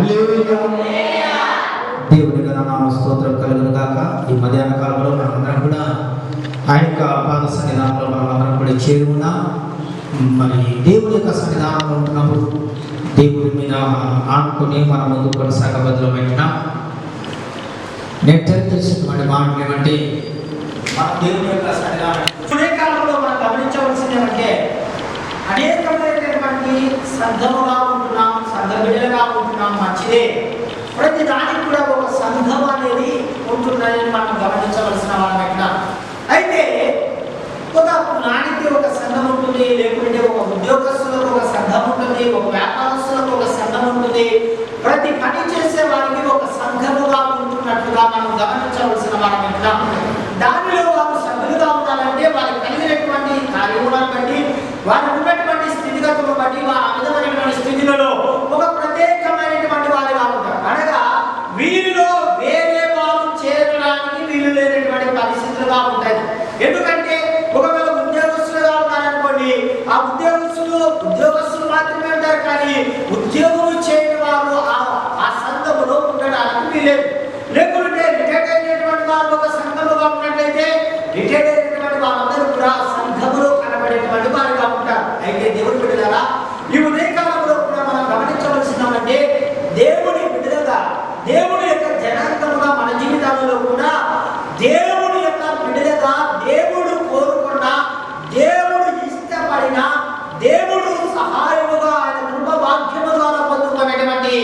హల్లెలూయా. దేవుని నామ స్తోత్రం కలుగును గాక. ఈ మధ్యాహ్న కాలంలో మనమందరం కూడా ఆయన యొక్క పాద సన్నిధానంలో మనమందరం కూడా చేరి ఉన్నాం. మరి దేవుని యొక్క సన్నిధానంలో ఉంటున్నప్పుడు దేవుడి మీద ఆనుకొని మన ముందు కొనసాగబద్ధమైన నేను తెలిసినటువంటి మాటలు ఏమంటే, మన దేవుని యొక్క సన్నిధానం ఇదే కాలంలో మనం గమనించవలసింది ఏమంటే, అనేకమైనటువంటి సంఘముగా ఉంటున్నాం, సంఘ బిడ్డలుగా ఉంటున్నాం, మంచిదే. ప్రతి దానికి కూడా ఒక సంఘం అనేది ఉంటుందని మనం గమనించవలసిన వాళ్ళ. అయితే ఒక నానికి ఒక సంఘం ఉంటుంది, లేకుంటే ఒక ఉద్యోగస్తులకు ఒక సంఘం ఉంటుంది, ఒక వ్యాపారస్తులకు ఒక సంఘం ఉంటుంది. ప్రతి పని చేసే వారికి ఒక సంఘముగా ఉంటున్నట్లుగా మనం గమనించవలసిన వాళ్ళ. దానిలో వారు సభ్యులుగా ఉండాలంటే వారికి కలిగినటువంటి కార్యములను బట్టి, వారికి ఉన్నటువంటి స్థితిగతులను బట్టి, ఆ విధమైనటువంటి స్థితిలో ఒక ప్రత్యేకమైనటువంటి వారిగా ఉంటారు. అనగా వీరిలో వేరే వారు చేరడానికి వీలు లేనటువంటి పరిస్థితులుగా ఉంటాయి. ఎందుకంటే ఒకవేళ ఉద్యోగస్తులుగా ఉన్నారనుకోండి, ఆ ఉద్యోగస్తులు మాత్రమే ఉంటారు, కానీ ఉద్యోగం చేయని వారు ఆ సంఘములో ఉండడానికి వీలేదు. లేకుంటే రిటైర్డ్ అయినటువంటి వారు ఒక సంఘముగా ఉన్నట్లయితే రిటైర్డ్ అయినటువంటి వారందరూ కూడా సంఘములో కనబడేటువంటి వారిగా ఉంటారు. అయితే దేవుని బిడ్డలారా, ఈ ఉదయకాలంలో కూడా మనం గమనించవలసిందంటే, దేవుని బిడ్డలుగా, దేవుని యొక్క జనాంగముగా మన జీవితాలలో కూడా దేవుని యొక్క బిడ్డలుగా, దేవుడు కోరుకున్న, దేవుడు ఇష్టపడిన, దేవుడు సహాయముగా ఆయన కృప వాక్యము ద్వారా పొందుకున్నటువంటి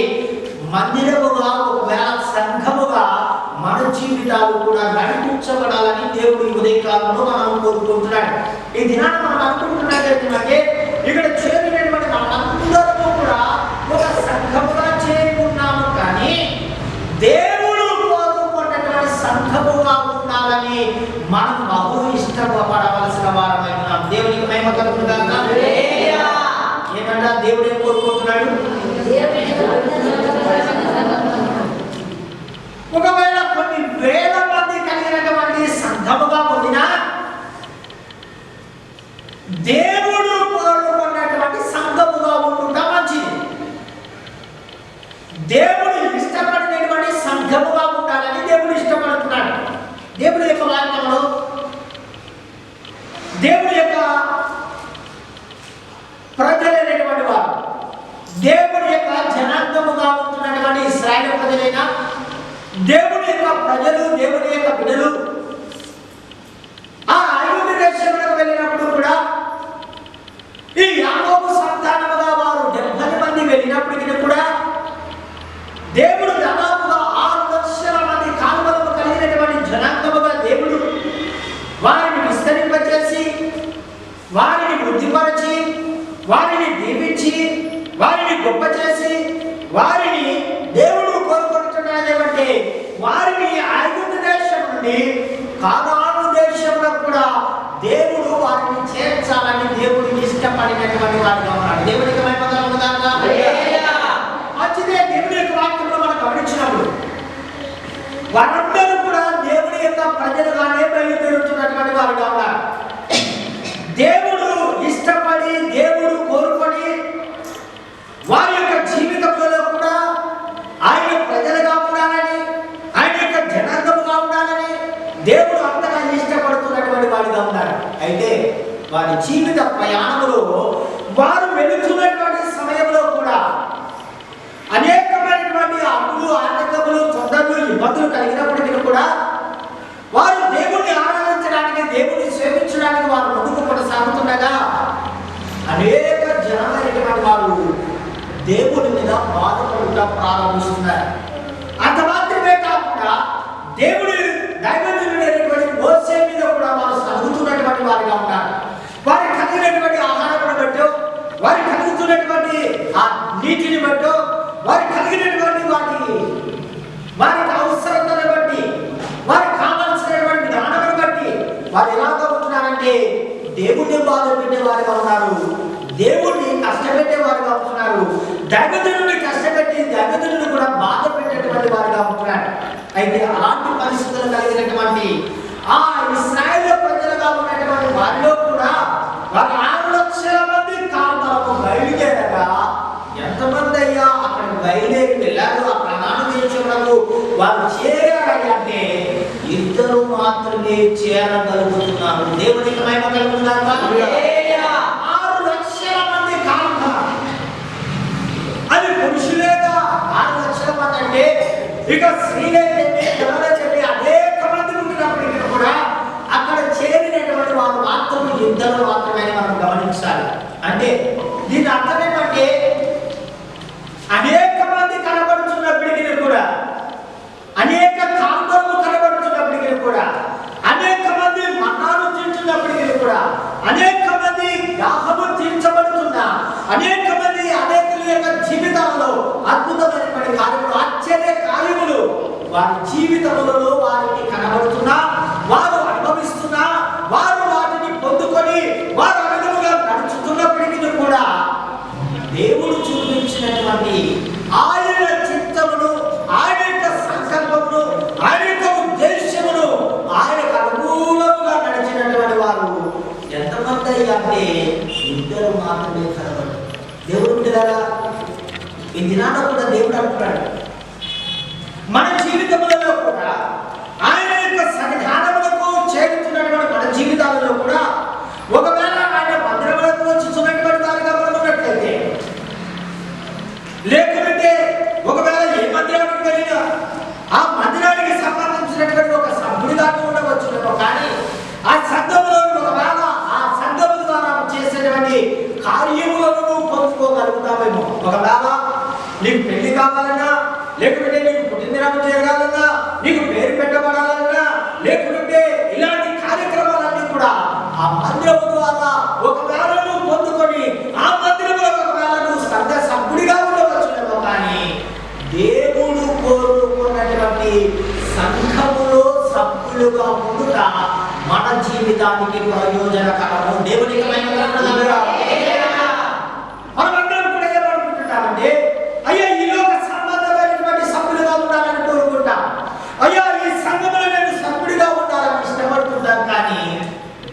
మందిరముగా, ఒకవేళ సంఘముగా మన జీవితాలు కూడా నడిపించబడాలని దేవుడు ఈ ఉదయకాలంలో మనం కోరుకుంటున్నాడు. ఈ దినాన్ని మనం అనుకుంటున్నట్లయితే, ఇక్కడ చేరినటువంటి మనందరూ కూడా ఒక సంఘముగా చేరి ఉన్నాము, కానీ దేవుడు కోరుకున్నటువంటి సంఘముగా ఉండాలని మనం బహు ఇష్టపడవలసిన వారమై ఉన్నాం. దేవునికి మహిమ కలుగును గాక. ఏమన్నా దేవుడే కోరుకుంటున్నాడు. ఒకవేళ కొన్ని వేల మంది కలిగినటువంటి సంఘముగా పొందినా దేవుడు కోరుకున్నటువంటి సంఘముగా ఉంటుందా మంచిది. దేవుడు ఇష్టపడినటువంటి సంఘముగా ఉండాలని దేవుడు ఇష్టపడుతున్నాడు. దేవుడి యొక్క వాక్యంలో దేవుడి యొక్క ప్రజలైనటువంటి వారు, దేవుడి యొక్క జనాంగముగా ఉంటున్నటువంటి ఇశ్రాయేలు ప్రజలైనా, దేవుడి యొక్క ప్రజలు, దేవుడి యొక్క బిడ్డలు ఆ ఐగుప్తు దేశంలోకి వెళ్ళినప్పుడు కూడా ఈ యాకోబు సంతానముగా వారు 70 మంది వెళ్ళినప్పటికీ కూడా దేవుడు దాదాపుగా 6 లక్షల మంది కానుకలు కలిగినటువంటి జనాంగముగా దేవుడు వారిని విస్తరింపచేసి, వారిని వృద్ధిపరచి, వారిని దీవించి, వారిని గొప్ప చేసి, వారిని దేవుడు కోరుకుంటున్నాడంటే వారిని ఐగుప్తు దేశం నుండి కానాను దేశంలో కూడా దేవుడు వారిని చేర్చాలని దేవుడికి ఇష్టపడినటువంటి వారిగా ఉన్నాడు. దేవుడికి మహిమ కలుగును గాక. మంచిదే. దేవుడి యొక్క వాక్యంలో మనం గమనించినప్పుడు వారందరూ కూడా దేవుడి యొక్క ప్రజలుగానే బయలుదేరుతున్నటువంటి వారుగా ఉన్నారు. దేవుడు ఇష్టపడి, దేవుడు కోరుకొని వారి యొక్క జీవితంలో కూడా ఆయన ప్రజలుగా ఉండాలని, ఆయన యొక్క జనాంగముగా ఉండాలని దేవుడు అంతగా ఇష్టపడుతున్నటువంటి వాడిగా ఉన్నారు. అయితే వారి జీవిత ప్రయాణంలో వారు వెళుతున్నటువంటి సమయంలో కూడా అనేకమైనటువంటి అప్పులు, ఆటంకములు, తొందరలు, ఇబ్బందులు కలిగినప్పటికీ కూడా వారు దేవుణ్ణి ఆరాధించడానికి, దేవుణ్ణి సేవించడానికి వారు ముందుకు కొనసాగుతుండగా అనేక జనమైనటువంటి వారు దేవుని మీద బాధపడుతూ ప్రారంభిస్తున్నారు. అంత మాత్రమే కాకుండా దేవుడి దైవజనుడైనటువంటి మోసే మీద కూడా వారు సాగుతున్నటువంటి వారిగా ఉన్నారు. వారికి కలిగినటువంటి ఆహారం బట్టో, వారికి కలుగుతున్నటువంటి ఆ నీటిని బట్టో, వారికి కలిగినటువంటి వారికి అవసరతను బట్టి, వారికి కావాల్సినటువంటి జ్ఞానాన్ని బట్టి వారు ఎలాగా ఉంటున్నారంటే దేవుడిని బాధ పెట్టే వారిగా ఉన్నారు, దేవుడిని కష్టపెట్టే వారిగా ఉంటున్నారు, దైవజనుడిని కష్టపెట్టి దైవజనుడిని కూడా బాధ పెట్టేటువంటి వారిగా ఉంటున్నారు. అయితే అలాంటి పరిస్థితులు కలిగినటువంటి ఆ ఇశ్రాయేలు ప్రజలుగా ఉన్నటువంటి వారిలో కూడా వారు 6 లక్షల మంది కాంతలకు బయలుదేరగా ఎంతమంది అయ్యా అక్కడికి బయలుదేరి వెళ్ళారు ఆ ప్రధాన దేశంలో వారు చేరాలి అంటే ఇద్దరు మాత్రమే చేరగలుగుతున్నారు. దేవునికి మహిమ కలుగుతుందా? 6 లక్షల మంది కాదు, అది పురుషులేగా 6 లక్షల మంది అంటే ఇక స్త్రీలైతే పిల్లలైతే అనేక మంది ఉండినప్పటికీ కూడా అక్కడ చేరినటువంటి వారు మాత్రం ఇద్దరు మాత్రమే మనం గమనించాలి. అంటే దీని అర్థం ఏమంటే అనేక మంది కనబడుతున్నప్పటికీ కూడా, అనేక కాంతలు కనబడుతున్నప్పటికీ కూడా, అనేక మంది మన్నాను తింటున్నప్పటికీ కూడా, అనేక మంది దాహము తీర్చబడుతున్నా, అనేక మంది అనేకుల యొక్క జీవితాలలో అద్భుతమైనటువంటి కార్యములు, ఆశ్చర్య కార్యములు వారి జీవితములలో వారికి కనబడుతున్నా, వారు అనుభవిస్తున్నా, వారు వాటిని పొందుకొని వారు అనుగుణంగా నడుచుతున్నప్పటికీ కూడా దేవుడు చూపించినటువంటి ఆయన చిత్తమును, ఆయన యొక్క సంకల్పమును, ఆయన యొక్క ఉద్దేశమును ఆయనకు అనుకూలముగా నడిచినటువంటి వారు ఎంతమంది అంటే ఇద్దరు మాత్రమే కనబడు. దేవుడు బిడ్డలారా, ఈ దినాన కూడా దేవుడు అంటున్నాడు, మన జీవితములలో కూడా ఆయన యొక్క సన్నిధానములకు చేరుతున్నటువంటి మన జీవితాలలో కూడా ఒకవేళ ఆయన మందిరములకు వచ్చుతున్నటువంటి వారిగా మనం ఉన్నట్లయితే, లేకుంటే ఒకవేళ ఏ మందిరానికి వెళ్ళినా ఆ మందిరానికి సంబంధించినటువంటి ఒక సభ్యుడిగా ఉండవచ్చునేమో, కానీ ఆ సంఘములో ఒకవేళ ఆ సంఘము ద్వారా చేసేటువంటి కార్యములను నువ్వు పొందుకోగలుగుతావేమో. ఒకవేళ నీకు పెళ్లి కావాలన్నా, లేకుంటే నీకు పుట్టినదినం జరగాలన్నా, నీకు పేరు పెట్టబడాలన్నా, లేకుంటే ఇలాంటి కార్యక్రమాలన్నీ కూడా ఆ మందిరము ద్వారా ఒకవేళ నువ్వు పొందుకొని ఆ మందిరంలో ఒకవేళ నువ్వు సంఘ సభ్యుడిగా ఉండవచ్చునేమో, కానీ దేవుడు కోరుకున్నటువంటి సంఘములో సభ్యులుగా ఉండుట మన జీవితానికి ప్రయోజనకరము. దేవునికి మనమందరం కూడా ఏమనుకుంటున్నామంటే, అయ్యా ఈ లోక సంబంధమైనటువంటి సభ్యులుగా ఉండాలని కోరుకుంటాం, అయ్యా ఈ సంఘములో నేను సభ్యుడిగా ఉండాలని ఇష్టపడుతుంటాం, కానీ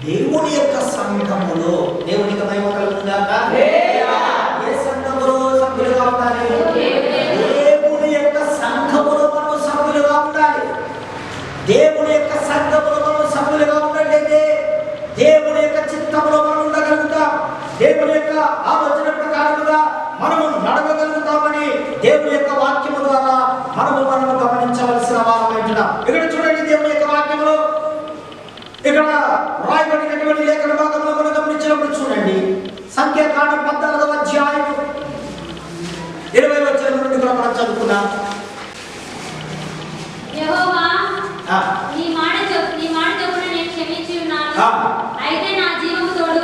దేవుని యొక్క సంఘములో దేవునికి మహిమ కలుగుతుందాక ఏ సంఘములో సభ్యులుగా ఉండాలి? దేవుని యొక్క సంఘములో మనం సభ్యులుగా ఉండాలి. దేవుని యొక్క సంఘములో మనం సభ్యులుగా ఉన్నట్లయితే దేవుని యొక్క చిత్తములో మనం ఉండగలుగుతాం, దేవుని యొక్క ఆలోచన ప్రకారముగా మనము నడవగలుగుతామని దేవుని యొక్క వాక్యము ద్వారా మనము గమనించవలసిన వారమైంటున్నాం. ఇక్కడ చూడండి, దేవుని యొక్క వాక్యములో ఇక్కడ రాయబడినటువంటి లేఖన భాగంలో మనం గమనించినప్పుడు చూడండి, సంఖ్యాకాండం 14వ అధ్యాయం 20వ వచనం నుండి కూడా మనం చదువుకున్నాం. యెహోవా నీ మాట చొప్పున నేను క్షమించి ఉన్నాను. అయితే నా జీవము తోడు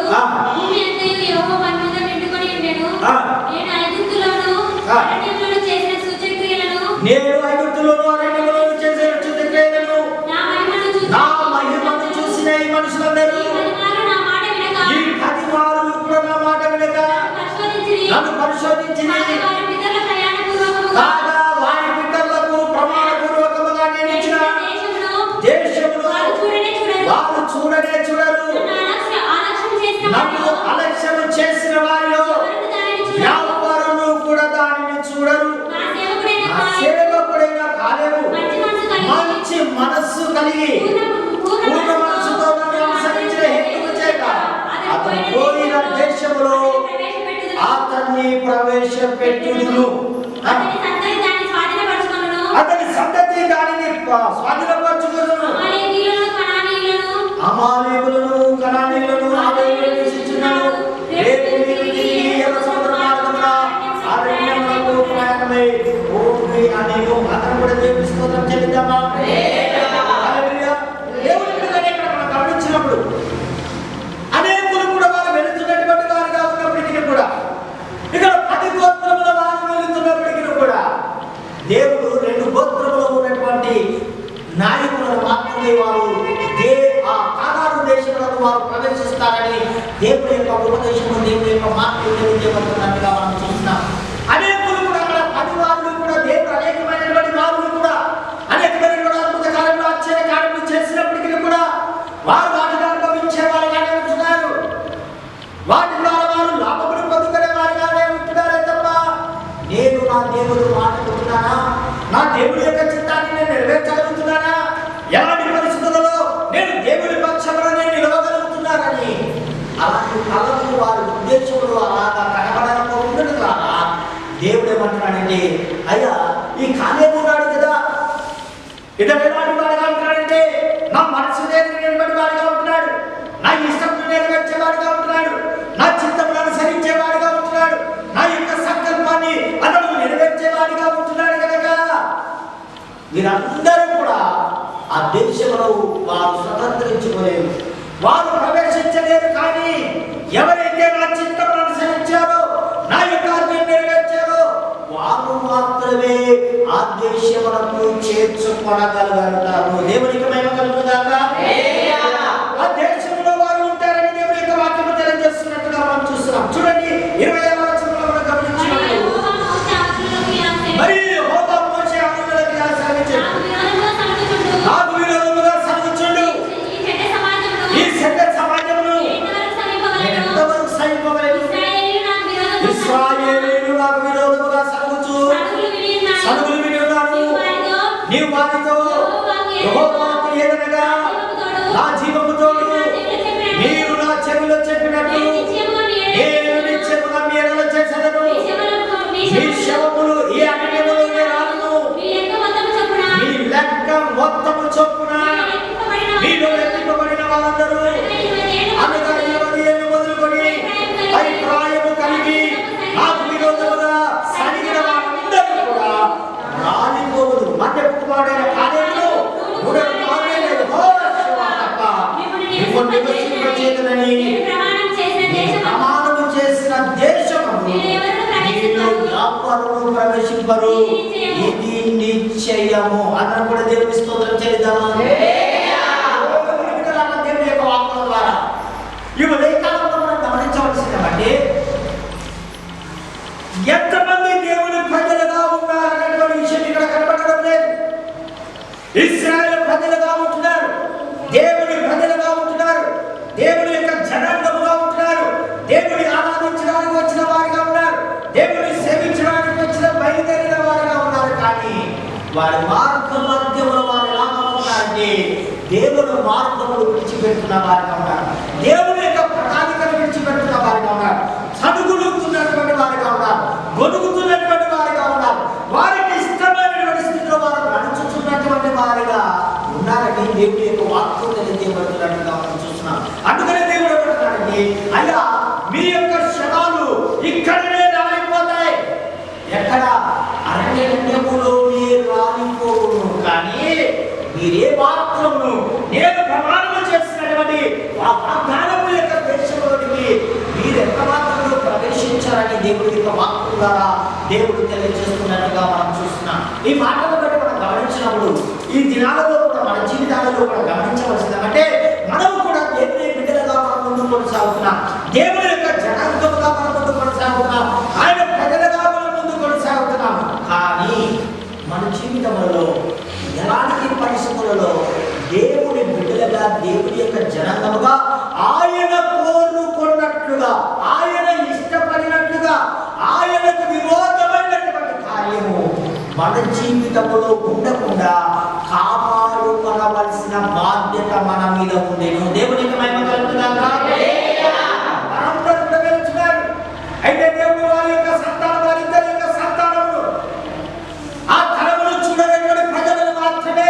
భూమి అంతయు యెహోవా మీద నిండుకొని ఉండెను. నేను ఐగుప్తులోను అరణ్యములోను చేసిన సూచక్రియలను నా మహిమను చూసిన ఈ మనుషులందరూ ఈ 10 వారులు కూడా నా మాట వినక నన్ను పరిశోధించి కాగా వారి పితరులకు ప్రమాణపూర్వకముగా నేను ఇచ్చిన దేశమును వారు చూడనే చూడరు. నన్ను అలక్ష్యం చేసిన వారిలో ఎవరును కూడా దానిని చూడరు. నా సేవకుడైన కాలేబు మంచి మనస్సు కలిగి పూర్ణ మనస్సుతో నన్ను అనుసరించిన హేతువు చేత అతను పోయిన దేశములో అతన్ని ప్రవేశపెట్టుదును. అతని సంతతి దానిని స్వాధీనపరచుకొనును. అమాలేకులను కనానీయులను ఆవేదన నివసించుచున్నారు. రేపు మీరు తిరిగి ఎర్ర సముద్ర మార్గమున అరణ్యమునకు ప్రయాణమై పోవుడి అనేను. అతను కూడా దేవుని స్తోత్రం చెల్లిద్దామా? హల్లెలూయా. దేవుని బిడ్డలని ఇక్కడ మనం గమనించినప్పుడు అనేకులు కూడా వారు వెళుతున్నటువంటి వారుగా ఉన్నప్పటికీ కూడా, ఇక్కడ 10 గోత్రముల వారు వెళుతున్నప్పటికీ కూడా దేవుడు 2 గోత్రములో ఉన్నటువంటి నాయకులను మాత్రమే వారు ఆ కానాను దేశంలో వారు ప్రవేశిస్తారని దేవుని యొక్క ఉపదేశము, దేవుని యొక్క మాటలు తెలియజేయబడుతున్నట్టుగా మనం చూస్తున్నాం. అనేకులు కూడా అక్కడ 10 వారులు కూడా దేవుడు అనేకమైనటువంటి వారులు కూడా అనేకమైనటువంటి అద్భుత కార్యములు, ఆశ్చర్య కార్యములు చేసినప్పటికీ కూడా వారు వాటిని అనుభవించే వారుగానే ఉంటున్నారు. వాటి ద్వారా వారు లాభములు పొందుకునే వారుగానే ఉంటున్నారే తప్ప నేను నా దేవుడు మాట వింటున్నానా? నా దేవుడి యొక్క చిత్తాన్ని నేను నెరవేర్చగలుగుతున్నానా? ఎలాంటి పరిస్థితులలో నేను దేవుడి పక్షంలో నేను నిలవగలుగుతున్నానని అలాంటి కళలు వారి ఉద్దేశంలో అలాగా కనబడకపోవడం ద్వారా దేవుడు ఏమంటున్నాడంటే, అయ్యా ఈ కాలేబు ఉన్నాడు కదా, ఇతను ఎలాంటి వాడిగా ఉంటున్నాడంటే నా మనసు నెరవేర్చేవాడి వాడిగా ఉంటున్నాడు, నా ఇష్టం నెరవేర్చేవాడిగా ఉంటున్నాడు, నా చిత్తమును అనుసరించేవాడిగా ఉంటున్నాడు, నా యొక్క సంకల్పాన్ని అతను నెరవేర్చేవాడిగా ఉంటున్నాడు కనుక వీరందరూ కూడా ఆ దేశంలో వారు స్వతంత్రించుకోలేరు, వారు ప్రవేశించలేరు. కానీ ఎవరైతే నా చిత్తమును అనుసరించారో, నా యొక్క ఆజ్ఞను నెరవేర్చారో వారు మాత్రమే ఆ దేశములకు చేర్చుకొనగలుగుతారు. దేవునికి మహిమ కలుగుగాక. ఆ దేశంలో వారు ఉంటారని దేవుని యొక్క వాక్యము తెలియజేస్తున్నట్టుగా మనం చూస్తున్నాం. చూడండి 20వ వచనంలో మనం గమనించినప్పుడు, మరి యెహోవా మోషే ఆజ్ఞలకు ఆజ్ఞాపించాడు, నాకు విరోధముగా సలుగుచుండు ఈ చెడ్డ సమాజమును నేను ఎంతవరకు సహింపగలను? ఇశ్రాయేలీయులు నాకు విరోధముగా సలుగుచు సలుగులు విని ఉన్నారు. నీవు వారితో యెహోవాకు ఏదనగా నా జీవము తోడు మీరు నా చెవిలో చెప్పినట్టు నేను నిత్యముగా మీ ఎడల చేసేదను. మీ శవములు ఈ అరణ్యములో రాను, మీ లెక్క మొత్తము చొప్పున మీలో లెక్కింపబడిన వారందరూ అనగా 20 ఏళ్ళు మొదలుకొని అభిప్రాయము కలిగి నాకు విరోధముగా సరిగిన వారందరూ కూడా రాలిపోవును. మధ్య కుమారుడైన కాలేబును మూడవ కుమారుడైన యెహోషువ తప్ప మిమ్మల్ని నివసింపచేయునని ప్రమాణము చేసిన దేశమును మీలో ఎవ్వరూ ప్రవేశింపరు, ఇది నిశ్చయము. అందరం కూడా దేవుని స్తోత్రం చేద్దామా? దేవుని యొక్క వాక్యం ద్వారా ఈ ఉదయకాలంలో మనం గమనించవలసింది బట్టి ఎంతమంది దేవుని ప్రజలుగా ఉన్నారనేటువంటి విషయం ఇక్కడ కనబడడం లేదు. ఇశ్రాయేలు ప్రజలుగా ఉంటున్నారు, దేవుని ప్రజలుగా ఉంటున్నారు, దేవుని యొక్క జనాంగముగా ఉంటున్నారు, దేవుని ఆరాధించడానికి వచ్చిన వారిగా ఉన్నారు, దేవుని సేవించడానికి వచ్చిన బయలుదేరిన వారిగా ఉన్నారు. కానీ వారి మార్గ మధ్యములో వారు ఎలా ఉన్నారంటే దేవుని మార్గములు విడిచిపెడుతున్న వారిగా ఉన్నారు, దేవుని యొక్క ప్రణాళికను విడిచిపెడుతున్న వారిగా ఉన్నారు, చదువులుతున్నటువంటి వారిగా ఉన్నారు, గొడుగుతున్నటువంటి వారిగా ఉన్నారు, వారికి ఇష్టమైనటువంటి స్థితిలో వారు నడుచుతున్నటువంటి వారిగా ఉన్నారని దేవుని యొక్క వాక్యం తెలియజేయబడుతున్నట్టుగా మనం చూస్తున్నాం. అందుకనే దేవుడు ఏమంటున్నాడండి, అయ్యా మీ యొక్క శవాలు ఇక్కడనే రాలిపోతాయి, ఎక్కడ అరణ్యములోనే రాలిపోవును. కానీ మీరే మాత్రము నేను ప్రమాణము చేసినటువంటి ఆ వాగ్దానము యొక్క దేశంలోనికి మీరు ఎంత మాత్రంలో ప్రవేశించారని దేవుడి యొక్క వాక్కు ద్వారా దేవుడు తెలియజేస్తున్నట్టుగా మనం చూస్తున్నాం. ఈ మాటలు బట్టి మనం గమనించినప్పుడు ఈ దినాలలో కూడా మన జీవితాలలో కూడా గమనించవలసిందంటే మనము కూడా దేవుని బిడ్డలుగా మనం ముందు కొనసాగుతున్నాం, దేవుని యొక్క జనాంగముగా మనం ముందు కొనసాగుతున్నాం, ఆయన ప్రజలుగా మనం ముందు కొనసాగుతున్నాం. కానీ మన జీవితంలో ఎలాంటి పరిస్థితులలో దేవుని బిడ్డలుగా దేవుని యొక్క జనాంగముగా ఆయన కోరుకున్నట్లుగా ఆయన ఇష్టపడినట్లుగా ఆయనకు విరోధమైనటువంటి కార్యము మన జీవితంలో ఉండకుండా కాపాడుకోవలసిన బాధ్యత మన మీద ఉంది. దేవునికి మహిమ కలుగుతుందాక. అయితే దేవుడు వారి యొక్క సంతానం, వారిద్దరి యొక్క సంతానములు ఆ తరమును చూడలేని ప్రజలను మాత్రమే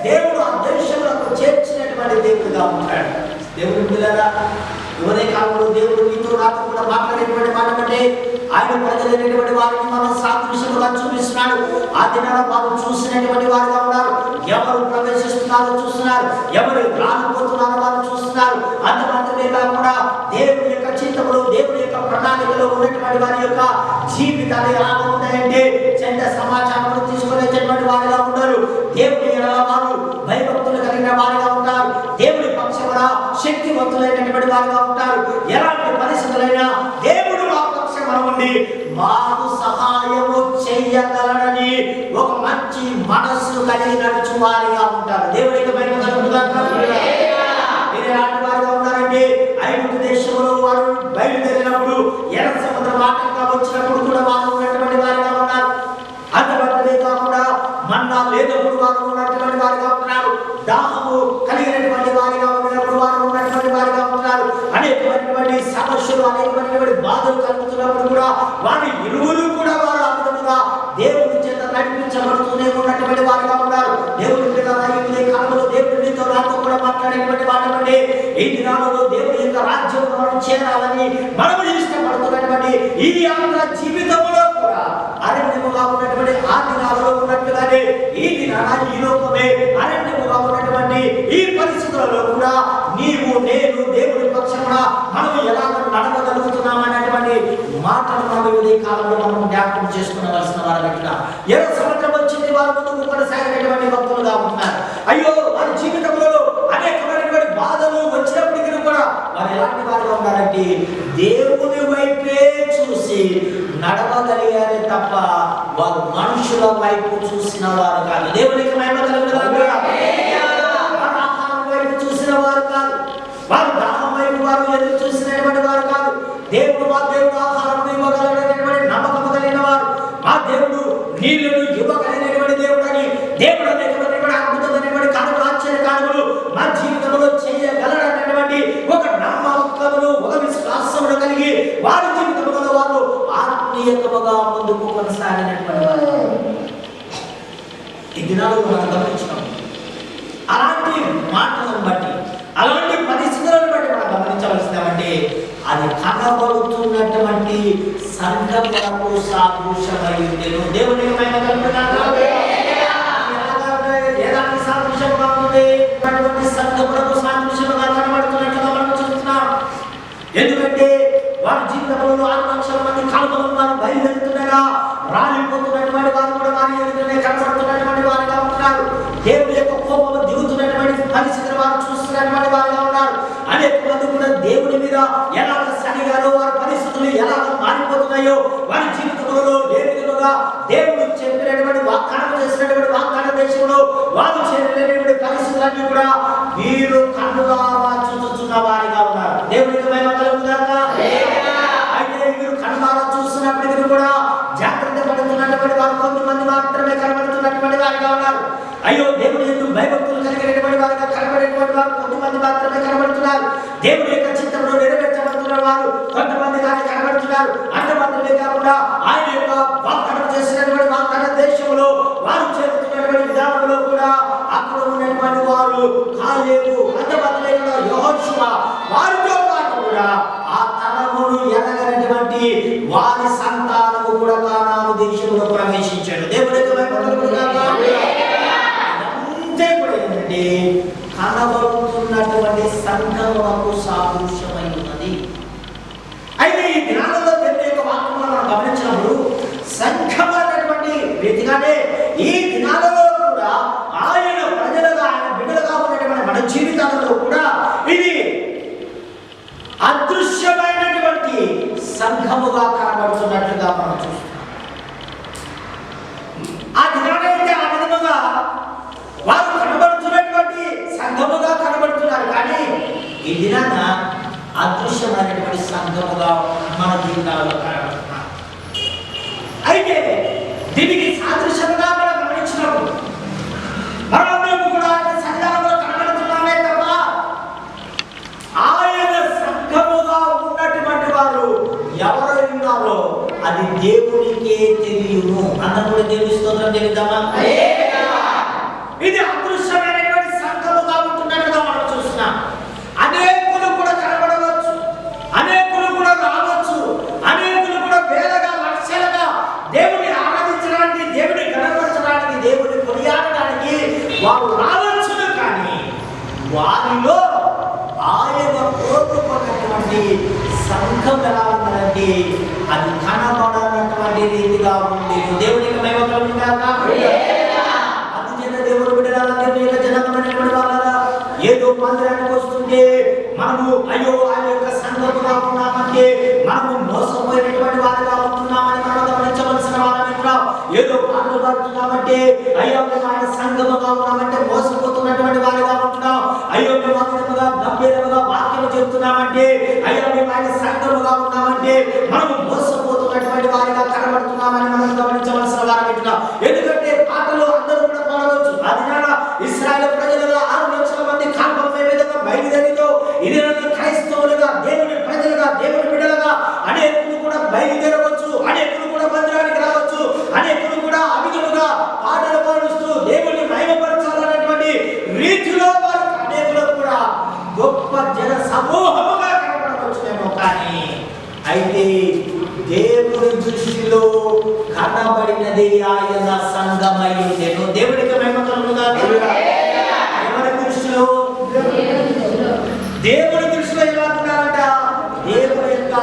దేవుడు ఆ దేశంలో చేర్చినటువంటి దేవుడుగా ఉంటాడు. దేవుడు పిల్లరా, ఉదయ కాలంలో దేవుడు మీతో నాతో కూడా మాట్లాడేటువంటి మాట అంటే ఆయన ప్రజలైనటువంటి వారిని మనం సాదృశ్యంగా చూపిస్తున్నాడు. ఆ దినాల వారు చూసినటువంటి వారుగా ఉన్నారు, ఎవరు ప్రవేశిస్తున్నారో చూస్తున్నారు, ఎవరు రాలిపోతున్నారో వారు చూస్తున్నారు. అంత మాత్రమే కాకుండా దేవుని యొక్క చిత్తములు, దేవుని యొక్క ప్రణాళికలో ఉన్నటువంటి వారి యొక్క జీవితాలు ఎలా ఉంటాయంటే చెడ్డ సమాచారం తీసుకునేటటువంటి వారిగా ఉన్నారు. దేవుని వారు భయభక్తులు కలిగిన వారిగా ఉంటారు, దేవుని పక్షమున శక్తివంతులైనటువంటి వారిగా ఉంటారు. ఎలాంటి పరిస్థితులైనా దేవుడు మా పక్షమున ఉండి మాకు సహాయము చేయగలడని ఒక మంచి మనస్సు కలిగి నడుచు వారిగా ఉంటారు. దేవునికి మహిమ కలుగుగాక. మీరు ఎలాంటి వారిగా ఉన్నారంటే ఐగుప్తు దేశంలో వారు బయలుదేరినప్పుడు ఎర్ర సముద్రం ఆటంగా వచ్చినప్పుడు కూడా వారు ఉన్నటువంటి వారిగా ఉన్నారు. మన్నా లేనప్పుడు వారు ఉన్నటువంటి వారిగా ఉంటున్నారు, దాహము కలిగినటువంటి వారిగా ఉన్నప్పుడు వారు ఉన్నటువంటి వారిగా ఉంటున్నారు, అనేకమైనటువంటి సమస్యలు అనేకమైనటువంటి బాధలు కలుగుతున్నప్పుడు కూడా వారి ఇరువురు కూడా వారు ఆ విధముగా దేవుని చేత నడిపించబడుతూనే ఉన్నటువంటి వారిగా ఉన్నారు. దేవుని కాలంలో దేవుడు నీతో నాతో కూడా మాట్లాడేటువంటి వాటి ఈ దినాలలో దేవుని యొక్క రాజ్యం మనం చేరాలని మనం ఇష్టపడుతున్నటువంటి ఈ యాత్ర జీవితంలో కూడా అరణ్యముగా ఉన్నటువంటి ఆ దినాలలో ఉన్నట్టుగానే ఈ దినాన ఈ లోకమే అరణ్యముగా ఉన్నటువంటి ఈ పరిస్థితులలో కూడా నీవు నేను దేవుని పక్షమున మనం ఎలా నడవగలుగుతున్నామనేటువంటి మాటలు మనం ఈ కాలంలో మనం జ్ఞాపకం చేసుకునవలసిన వారు. ఏ సంవత్సరం వచ్చింది వారు ముందుకు కొనసాగినటువంటి భక్తులుగా ఉంటున్నారు. అయ్యో వారి జీవితంలో అనేకమైనటువంటి బాధలు వచ్చినప్పటికీ కూడా వారు ఎలాంటి వారుగా ఉన్నారంటే దేవుని వైపే చూసి నడవగలిగారే తప్ప వారు మనుషుల వైపు చూసిన వారు కాదు. దేవునికి మహిమ కలుగును గాక. వారు ఆహారం వైపు చూసిన వారు కాదు, వారు దాహం వైపు వారు ఎదురు చూసినటువంటి వారు కాదు. దేవుడు మా దేవుడు ఆహారం ఇవ్వగలిగినటువంటి నమ్మకం కలిగిన వారు, మా దేవుడు నీళ్లను ఇవ్వగలిగినటువంటి దేవుడు అని దేవుడు అనేకమైనటువంటి అద్భుతమైనటువంటి కార్యములు ఆశ్చర్య కార్యములు మా జీవితంలో చేయగలడనేటువంటి ఒక నమ్మకమును ఒక విశ్వాసమును కలిగి వారి జీవితంలో వారు ఆత్మీయతముగా ముందుకు కొనసాగినటువంటి వారు. ఈ దినాలు మనం గమనించినాం. అలాంటి మాటలను బట్టి అలాంటి పరిస్థితులను బట్టి మనం గమనించవలసిందంటే అది కనబడుతున్నటువంటి సంఘములకు సాదృశ్యమై ఉండేను. దేవునికి మహిమ కలుగును గాక. ఎలాంటి సాదృశ్యంగా ఉంది? సంఘములకు సాదృశ్యముగా కనబడుతున్నట్లుగా మనం చూస్తున్నాం. ఎందుకంటే వారి జీవితంలో 6 లక్షల మంది కాల్పలు వారు బయలుదేరుతుండగా రాలిపోతున్నటువంటి వారు కూడా వారి ఎదుటనే కనబడుతున్నటువంటి వారిగా ఉన్నారు. దేవుని యొక్క కోపము దిగుతున్నటువంటి పరిస్థితులు వారు చూస్తున్నటువంటి వారిగా ఉన్నారు. అనేక మంది కూడా దేవుని మీద ఎలాగ సరిగాలో వారి పరిస్థితులు ఎలాగ మారిపోతున్నాయో వారి జీవితంలో ఏ విధముగా దేవుడు చెప్పినటువంటి వాగ్దానం చేసినటువంటి వాగ్దాన దేశంలో వారు చేరినటువంటి పరిస్థితులన్నీ కూడా వీరు కన్నులారా చూస్తున్న వారిగా ఉన్నారు. దేవునికి మహిమ కలుగును గాక. అయితే వీరు కన్నులారా చూస్తున్నప్పటికీ కూడా జాగ్రత్త పడుతున్నటువంటి వారు కొంతమంది మాత్రమే కనబడుతున్నటువంటి వారిగా ఉన్నారు. అయ్యో దేవుని యందు భయభక్తులు కలిగినటువంటి వారిగా కనబడేటువంటి వారు కొంతమంది మాత్రమే కనబడుతున్నారు. దేవుని యొక్క చిత్తంలో నెరవేర్చబడుతున్న వారు కొంతమంది కానీ కనబడుతున్నారు. అంతమాత్రమే కాకుండా ఆయన యొక్క వాగ్దానం చేసినటువంటి వాగ్దాన దేశంలో వారు చేరుతున్నటువంటి విధానంలో కూడా అక్కడ ఉన్నటువంటి వారు కాలేబు, అంతమాత్రమే కూడా యెహోషువ వారితో పాటు కూడా ఆ తరమును ఎదగనటువంటి వారి సంతానము కూడా కానాను దేశంలో ప్రవేశించాడు. దేవునికి మహిమ కలుగును గాక. అంతే కూడా ఏంటంటే కనబడుతున్నటువంటి సంఘములకు సాదృశ్యమై ఉన్నది. అయితే ఈ దినాలలో దేవుని యొక్క వాక్యములను మనం గమనించినప్పుడు సంఘం అనేటువంటి రీతిగానే ఈ దినాలలో కూడా ఆయన ప్రజలుగా ఆయన బిడ్డలుగా ఉన్నటువంటి మన జీవితాలలో కూడా ఇది అదృశ్యమైనటువంటి సంఘముగా కనబడుతున్నట్లుగా మనం చూస్తున్నాం. ఆ దినాలైతే ఆ విధముగా వారు కనబడుతున్నటువంటి సంఘముగా కనబడుతున్నారు. కానీ ఈ దినాన అదృశ్యమైనటువంటి సంఘముగా మన జీవితాలలో కనబడుతున్నారు. అయితే దీనికి సాదృశ్యంగా మనం గమనించినప్పుడు మనమందరం కూడా ఆయన సంఘంలో కనబడుతున్నామే తప్ప ఆయన సంఘముగా ఉన్నటువంటి వారు ఎవరు ఉన్నారో అది దేవునికే తెలియను. అందరూ కూడా దేవుని స్తోత్రం చెల్లిద్దామా? ఇది అదృశ్యమైనటువంటి సంఘముగా ఉంటున్నట్టుగా మనం చూస్తున్నాం. అనేకులు కూడా కనబడవచ్చు, అనేకులు కూడా రావచ్చు, అనేకులు కూడా వేలగా లక్షలుగా దేవుని ఆరాధించడానికి, దేవుని గణపరచడానికి, దేవుని కొనియాడడానికి వారు రావచ్చును. కానీ వారిలో ఆయన కోరుకున్నటువంటి సంఘం ఎలా ఉందంటే అది కనబడనటువంటి రీతిగా ఉంది. దేవునికి మహిమ కలుగును గాక. దేవుడు బిడ్డలారా, దేవుని యొక్క జనాంగమైనటువంటి వారారా, ఏదో మందిరానికి వస్తుంటే మనము అయ్యో ఆయన యొక్క సంఘముగా ఉన్నామంటే మనము మోసపోయినటువంటి వారిగా ఉంటున్నామని మనం గమనించవలసిన వారమేంట్రా. ఏదో పాటలు పాడుతున్నామంటే అయ్యో మేము ఆయన సంఘముగా ఉన్నామంటే మోసపోతున్నటువంటి వారిగా ఉంటున్నాం. అయ్యో మేము అతనుగా గంభీరముగా వాక్యం చెప్తున్నామంటే అయ్యో మేము ఆయన సంఘముగా ఉన్నామంటే మనము మోసపోతున్నటువంటి వారిగా కనబడుతున్నామని మనం గమనించవలసిన వారమేంట్రా. ఎందుకంటే పాటలు అందరూ ఆదినాడ ఇశ్రాయేలు ప్రజలుగా 6 లక్షల మంది కాల్పమే విధంగా బయలుదేరితో ఇరువురు క్రైస్తవులుగా దేవుని ప్రజలుగా దేవుని బిడ్డలుగా అనేకులు కూడా బయలుదేరవచ్చు, అనేకులు కూడా మందిరానికి రావచ్చు, అనేకులు కూడా అభిధులుగా పాటలు పాడుస్తూ దేవుని మహిమపరచాలనేటువంటి రీతిలో వారు అనేకులు కూడా గొప్ప జన సమూహముగా కనపడవచ్చునేమో. కానీ అయితే దేవుని దృష్టిలో కనబడినది ఆయన సంఘమై ఉండెను. దేవునికి మహిమ కలుగునుగా. ఎవరి దృష్టిలో? దేవుని దృష్టిలో ఎలా ఉన్నారంట? దేవుని యొక్క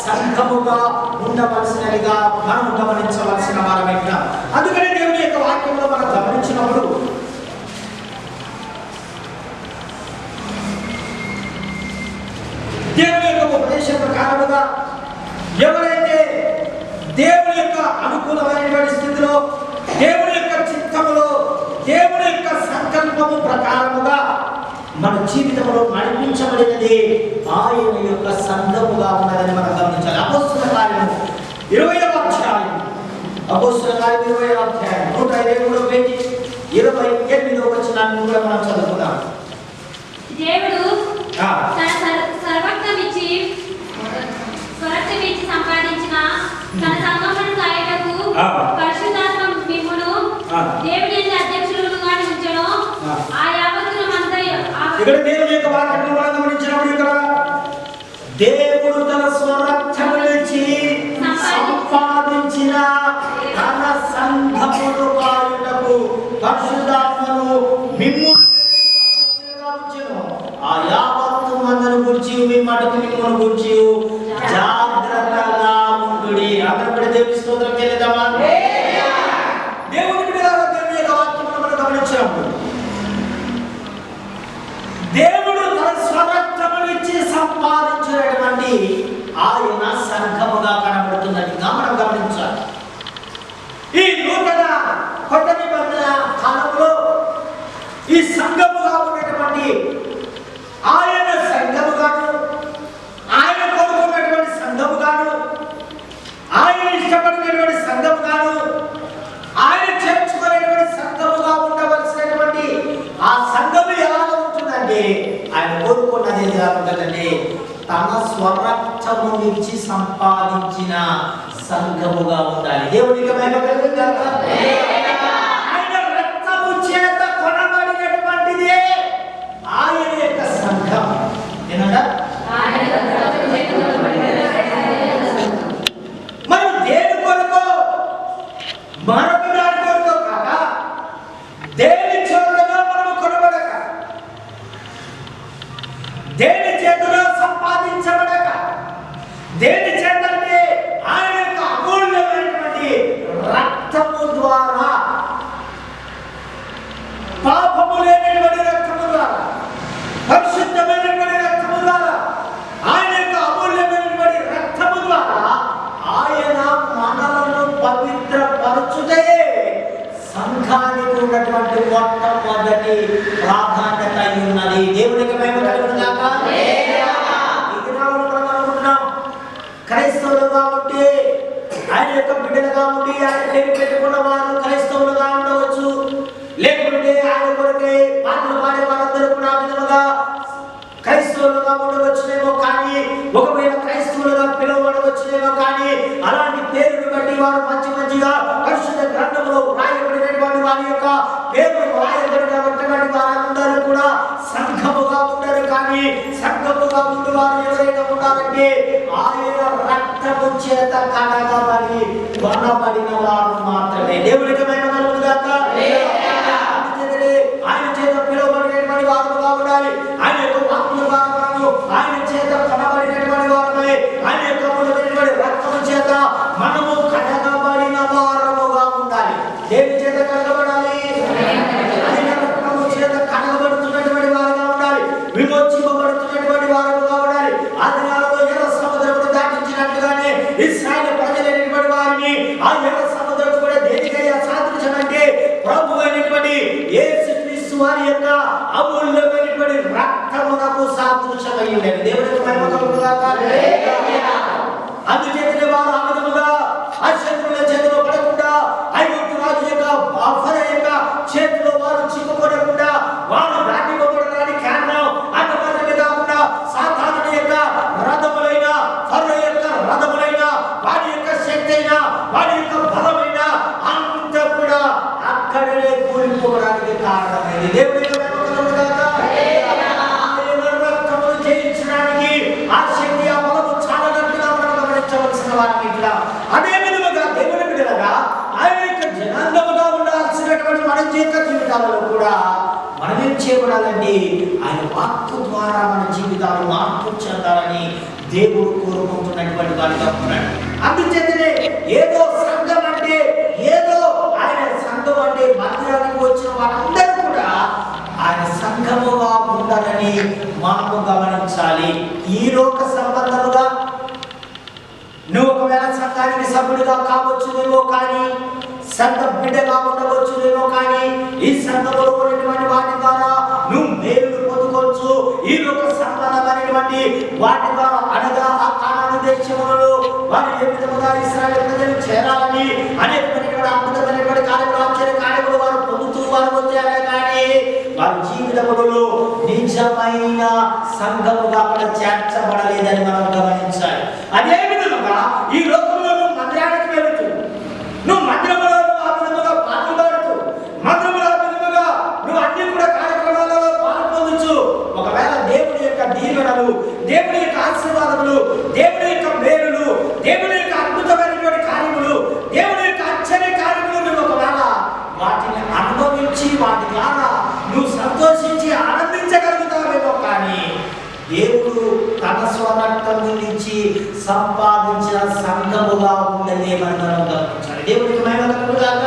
సంఘముగా ఉండవలసినదిగా మనం గమనించవలసిన వారమైనా. అందుకనే దేవుని యొక్క వాక్యంలో మనం గమనించినప్పుడు దేవుని యొక్క ఉపదేశ ప్రకారముగా ఎవరైతే దేవుని యొక్క అనుకూలమైనటువంటి స్థితిలో దేవుని యొక్క చిత్తములో దేవుని యొక్క సంకల్పము ప్రకారముగా మన జీవితంలో నడిపించబడినది ఆయన యొక్క సంఘముగా ఉన్నదని మనం గమనించాలి. అపోస్తల కార్యము 20వ అధ్యాయం, అపోస్తల కార్యం 20వ అధ్యాయం 123వ పేజీ 28వ వచనాన్ని కూడా మనం చదువుకుందాం. దేవుడు తన సర్వత్వమిచ్చి సంపాదించిన తన సంఘమును కాయటకు పరిశుద్ధాత్మ మిమ్మును దేవుని అధ్యక్షులుగా ఉంచెను. ఆ యావత్తులమంతయు ఇక్కడ దేవుని యొక్క వాక్యమును మనం గమనించినప్పుడు ఇక్కడ దేవుడు తన స్వరక్షణనిచ్చి సంపాదించిన తన సంఘమును కాయటకు పరిశుద్ధాత్మను మిమ్మును ఆ యావత్తు మందను గురించి మీ మటుకు మిమ్మల్ని గురించి జాగ్రత్తగా ఉండుడి. అందరూ దేవుని స్తోత్రం చెల్లిద్దామా? దేవుని బిడ్డలారా, దేవుని యొక్క వాక్యమును మనం గమనించినప్పుడు దేవుడు తన స్వరక్షణను ఇచ్చి సంపాదించినటువంటి ఆయన సంఘముగా కనబడుతున్నట్టుగా మనం గమనించాలి. ఈ నూతన కొత్త నిబంధన కాలంలో ఈ సంఘముగా ఉన్నటువంటి ఆయన సంఘముగాను, ఆయన కోరుకున్నటువంటి సంఘముగాను, ఆయన ఇష్టపడినటువంటి సంఘముగాను, ఆయన చేర్చుకునేటువంటి సంఘముగా ఉండవలసినటువంటి ఆ సంఘము ఎలా ఉంటుందంటే ఆయన కోరుకున్నది ఎలా ఉంటుందంటే తన స్వరక్షమునిచ్చి సంపాదించిన సంఘముగా ఉండాలి. దేవునికి మహిమ కలుగుగాక. ఆయన రక్తము చేత కొనబడినటువంటిది ఆయన యొక్క సంఘం. ఏనంట? మనం దేని కొరకు మరొక దాని కొరకు కాక దేని చేతుల్లో మనము కొనబడక, దేని చేతుల్లో సంపాదించబడక, దేని చేతంటే ఆయన యొక్క అమూల్యమైనటువంటి రక్తము ద్వారా, పాపము లేనటువంటి రక్తము ద్వారా, పరిశుద్ధమైనటువంటి రక్తము ద్వారా, ఆయన యొక్క అమూల్యమైనటువంటి రక్తము ద్వారా ఆయన మనలను పవిత్రపరచుటే సంఘానికి ఉన్నటువంటి మొట్టమొదటి ప్రాధాన్యత ఉన్నది. దేవునికి మహిమ కలుగునుగాక. క్రైస్తవులుగా ఉంటే ఆయన యొక్క బిడ్డలుగా ఉండి ఆయన పేరు పెట్టుకున్న వారు క్రైస్తవులుగా ఉండవచ్చు, లేకుంటే ఆయన కొరకే పాటలు పాడే వారందరూ కూడా విధముగా క్రైస్తవులుగా ఉండవచ్చునేమో. కానీ ఒకవేళ క్రైస్తవులుగా పిలువబడవచ్చునేమో, కానీ అలాంటి పేరుని బట్టి వారు మంచిగా పరిశుద్ధ గ్రంథంలో రాయబడినటువంటి వారి యొక్క పేరు రాయబడినటువంటి వారందరూ కూడా సంఘముగా ఉండరు. కానీ సంఘముగా ఉండి వారు ఎవరైనా ఉన్నారంటే ఆయన రక్తము చేత కడగబడి కొనబడిన వారు మాత్రమే. దేవునికి మహిమ కలుగునుగాక. ఆయన చేత పిలువబడినటువంటి వారుగా ఉండాలి. ఆయన యొక్క వాక్కులుగా మనము ఆయన చేత కనబడినటువంటి వారమే. ఆయన యొక్క రక్తము చేత మనము కడగబడిన వారముగా ఉండాలి. దేని చేత కడగబడాలి? ఆయన రక్తము చేత కడగబడుతున్నటువంటి వారుగా ఉండాలి, విమోచింపబడుతున్నటువంటి వారుగా ఉండాలి. ఆ దినాలలో ఎర్ర సముద్రమును దాటించినట్లుగానే ఇశ్రాయేలు ప్రజలైనటువంటి వారిని ఆ ఎర్ర సముద్రం కూడా దేనికైనా సాధించమంటే ప్రభు అయినటువంటి యేసు వారి యొక్క అమూల్యమైనటువంటి రక్తమునకు సాదృశ్యమై ఉండేది. దేవునికి మహిమ కలుగునుగాక. అందుచేతనే వారు ఆ విధముగా ఆ శత్రువుల చేతిలో పడకుండా ఐగుప్తు రాజు యొక్క ఫరో యొక్క చేతిలో వారు కూలిపోవడానికి కారణమైంది. దేవుడి జయించడానికి ఆ శక్తి ఆ బలము చాలనట్టుగా మనం గమనించవలసిన వారం ఇట్లా. అదే విధముగా దేవుని బిడ్డలుగా ఆయన యొక్క జనాంగముగా ఉండాల్సినటువంటి మన జీవితాలలో కూడా మనం ఏం చేయబడాలండి? ఆయన వాక్కు ద్వారా మన జీవితాలు మార్పు చెందాలని దేవుడు కోరుకుంటున్నటువంటి వాడిగా ఉన్నాడు. అందుచేతనే ఏదో సంఘం అంటే ఏదో ఆయన సంఘం అంటే మందిరానికి వచ్చిన వారందరూ కూడా ఆయన సంఘముగా ఉండాలని మనము గమనించాలి. ఈ లోక సంబంధముగా నువ్వు ఒకవేళ సంఘానికి సభ్యుడిగా కావచ్చునేమో, కానీ సంఘ బిడ్డగా ఉండవచ్చునేమో, కానీ ఈ సంఘములో ఉన్నటువంటి వాటి ద్వారా నువ్వు మేలు పొందుకోవచ్చు. ఈ లోక సంబంధమైనటువంటి వాటి ద్వారా అనగా ఆ కానాను దేశములలో వారి ఏ విధముగా ఇశ్రాయేలు ప్రజలు చేరాలని అనేకమైనటువంటి అద్భుతమైనటువంటి కార్యములు, ఆశ్చర్య కార్యములు వారు పొందుతూ వారు వచ్చారే, కానీ వారి జీవితములలో నిజమైన సంఘముగా అక్కడ చేర్చబడలేదని మనం గమనించాలి. అదే విధముగా ఈ లోకంలో నువ్వు మందిరానికి వెళుతూ, నువ్వు మందిరములో ఆ విధముగా పాల్గొడుతూ, మందిరములో ఆ విధముగా నువ్వు అన్ని కూడా కార్యక్రమాలలో పాల్పొందొచ్చు. ఒకవేళ దేవుని యొక్క దీవెనలు, దేవుని యొక్క ఆశీర్వాదములు, దేవుని యొక్క మేలులు, దేవుని యొక్క అద్భుతమైనటువంటి కార్యములు, దేవుని యొక్క ఆశ్చర్య కార్యములు నువ్వు ఒకవేళ వాటిని అనుభవించి వాటి ద్వారా నువ్వు సంతోషించి ఆనందించగలుగుతావేమో, కానీ దేవుడు తన స్వరక్తము నుంచి సంపాదించిన సంఘముగా ఉండదే మనం గమనించాలి. దేవుడికి మహిమ కలుగుగాక.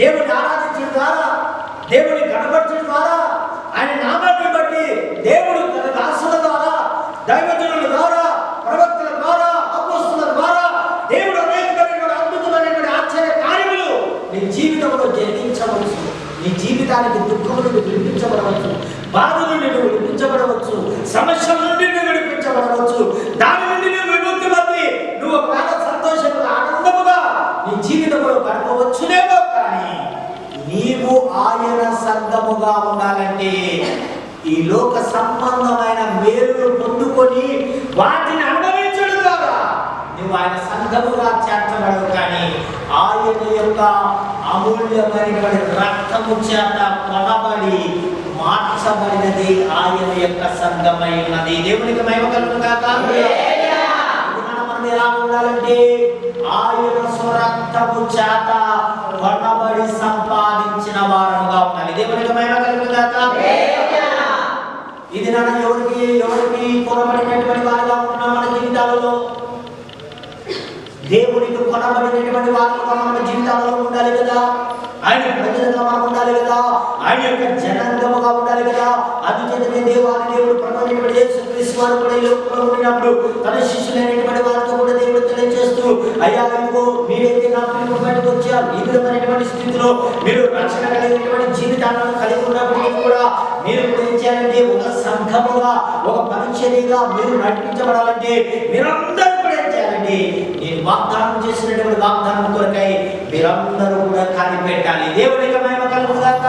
దేవుని ఆరాధించడం ద్వారా, దేవుని గణపరచడం ద్వారా, ఆయన నామాన్ని బట్టి దేవుడు తన దాసుల ద్వారా, దైవజనుల ద్వారా, ప్రవక్తల ద్వారా, అపోస్తలుల ద్వారా దేవుడు అనేకమైనటువంటి అద్భుతమైనటువంటి ఆశ్చర్య కార్యములు నీ జీవితంలో జరిగించవచ్చు. నీ జీవితానికి దుఃఖము నుండి విడిపించబడవచ్చు, బాధ నుండి నువ్వు విడిపించబడవచ్చు, సమస్యల నుండి నువ్వు విడిపించబడవచ్చు. దాని నుండి నువ్వు విముక్తి పొంది నువ్వు ఒకవేళ సంతోషంగా ఆనందముగా నీ జీవితంలో గడపవచ్చునేమో, కానీ నీవు ఆయన సంఘముగా ఉండాలంటే ఈ లోక సంబంధమైన మేలును పొందుకొని వాటిని అనుభవించడం ద్వారా నువ్వు ఆయన సంఘముగా చేర్చబడవు, కానీ ఆయన యొక్క అమూల్యమైనటువంటి రక్తము చేత కొనబడి మార్చబడినది ఆయన యొక్క సంఘమై ఉన్నది. దేవునికి మహిమ కలుగుగాక. మనం ఎలా ఉండాలంటే ఆయన స్వరక్తము చేత కొనబడి సంపాదించిన వారముగా ఉండాలి. దేవునికి మహిమ కలుగుగాక. ఇది నా ఎవరికి కొనబడినటువంటి వారుగా ఉంటున్నాం మన జీవితాలలో. దేవునికి కొనబడినటువంటి వారుగా మన జీవితాలలో ఉండాలి కదా. ఆయన ప్రజలుగా మనం ఉండాలి కదా. ఆయన యొక్క జనాంగముగా ఉండాలి కదా. అందుచేతనే దేవుడు ప్రభువైనటువంటి యేసుక్రీస్తు వారు కూడా ఈ లోకంలో ఉన్నప్పుడు తన శిష్యులైనటువంటి వారితో కూడా దేవుడు తెలియజేస్తూ, అయ్యా ఇదిగో మీరైతే నా పిలుపుని బయటకు వచ్చారు, ఈ విధమైనటువంటి స్థితిలో మీరు రక్షణ కలిగినటువంటి జీవితాలను కలిగి ఉన్నప్పటికీ కూడా మీరు కూడా ఏం చేయాలంటే ఒక సంఘముగా, ఒక పరిచర్యగా మీరు నడిపించబడాలంటే మీరందరూ కూడా ఏం చేయాలంటే నేను వాగ్దానం చేసినటువంటి వాగ్దానం కొరకై మీరందరూ కూడా కనిపెట్టాలి. దేవునికి మహిమ కలుగుగాక.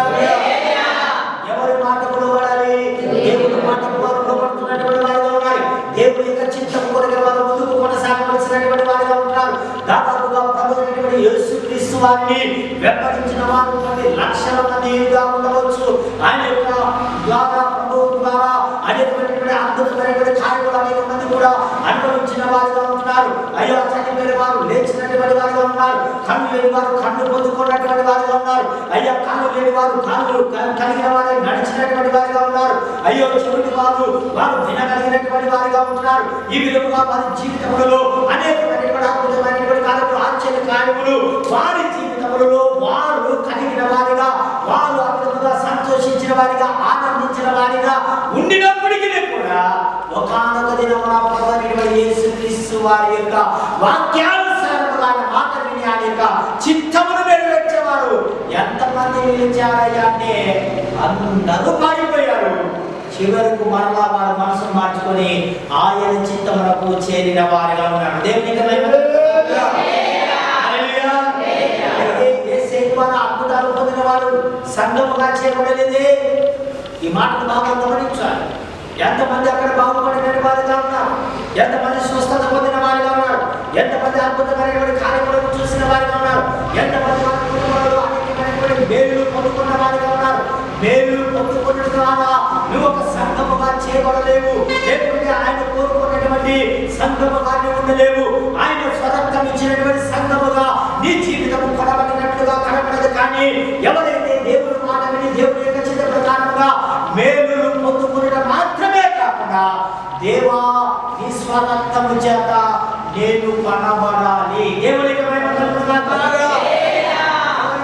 ఎవరి మాటకు లోబడాలి? దేవుని మాటకు వారు లోబడుతున్నటువంటి వారుగా ఉన్నారు. దేవుని యొక్క చిత్తం కొరకు వారు ముందుకు కొనసాగవలసినటువంటి వారుగా ఉన్నారు. దాదాపుగా ప్రభువైనటువంటి యేసుక్రీస్తు వారిని వెంబడించిన వారు 10 లక్షల మందిగా ఉండవచ్చు. ఆయన యొక్క ద్వారా, ప్రభువు ద్వారా అనేకమైనటువంటి అద్భుతమైనటువంటి కార్యములు అనేక మంది కూడా అనుభవించిన వారుగా ఉంటున్నారు. అయ్యో చనిపోయిన వారు లేచినటువంటి వారుగా ఉన్నారు. కన్ను లేని వారు కన్ను పొందుకున్నటువంటి వారుగా ఉన్నారు. అయ్యా కాళ్ళు లేని వారు కాళ్ళు కలిగిన వారు నడిచినటువంటి వారుగా ఉన్నారు. అయ్యో చెవిటి వారు వినగలిగినటువంటి వారుగా ఉంటున్నారు. ఈ విధముగా వారి జీవితంలో అనేకమైనటువంటి అద్భుతమైనటువంటి కార్యములు, ఆశ్చర్య కార్యములు వారి జీవితంలో వారు కలిగిన వారిగా, వారు అద్భుతంగా సంతోషించిన వారిగా, ఆనందించిన వారిగా ఉండినప్పటికీ కూడా ఒకానొక దినమున ప్రభువైనటువంటి యేసుక్రీస్తు వారి యొక్క వాక్యానుసారముగా మాట విని ఆయన యొక్క చిత్తమును నెరవేర్చేవారు ఎంతమంది నిలిచారయ్యా అంటే అందరూ పారిపోయారు. చివరకు మరలా వారి మనసును మార్చుకొని ఆయన చిత్తమునకు చేరిన వారిగా ఉన్నారు. దేవునికి మహిమ. హల్లెలూయా. యేసు ద్వారా అద్భుతాలు పొందిన వారు సంఘముగా చేరబడలేదే. ఈ మాటను బాగా గమనించాలి. ఎంతమంది అక్కడ బాగుపడిన వారిగా ఉన్నారు, ఎంతమంది స్వస్థత పొందిన వారిగా ఉన్నారు, ఎంతమంది అద్భుతమైనటువంటి కార్యక్రమం చూసిన వారిగా ఉన్నారు, ఎంతమంది వారి కుటుంబాలలో అనేకమైనటువంటి మేలు పొందుకున్న వారిగా ఉన్నారు. మేలు పొందుకున్న ద్వారా నువ్వు ఒక సంఘముగా చేయబడలేవు, లేకుంటే ఆయన కోరుకున్నటువంటి సంఘముగా ఉండలేవు. ఆయన స్వరక్తం ఇచ్చినటువంటి సంఘముగా నీ జీవితం కొనబడినట్లుగా కనబడదు. కానీ ఎవరైతే దేవుని మాట విని దేవుని యొక్క చిత్త ప్రకారంగా మేలు పొందుకునడం మాత్రమే కాకుండా దేవా నీ స్వరక్తము చేత నేను కొనబడాలి, దేవునికి మహిమ కలుగును గాక.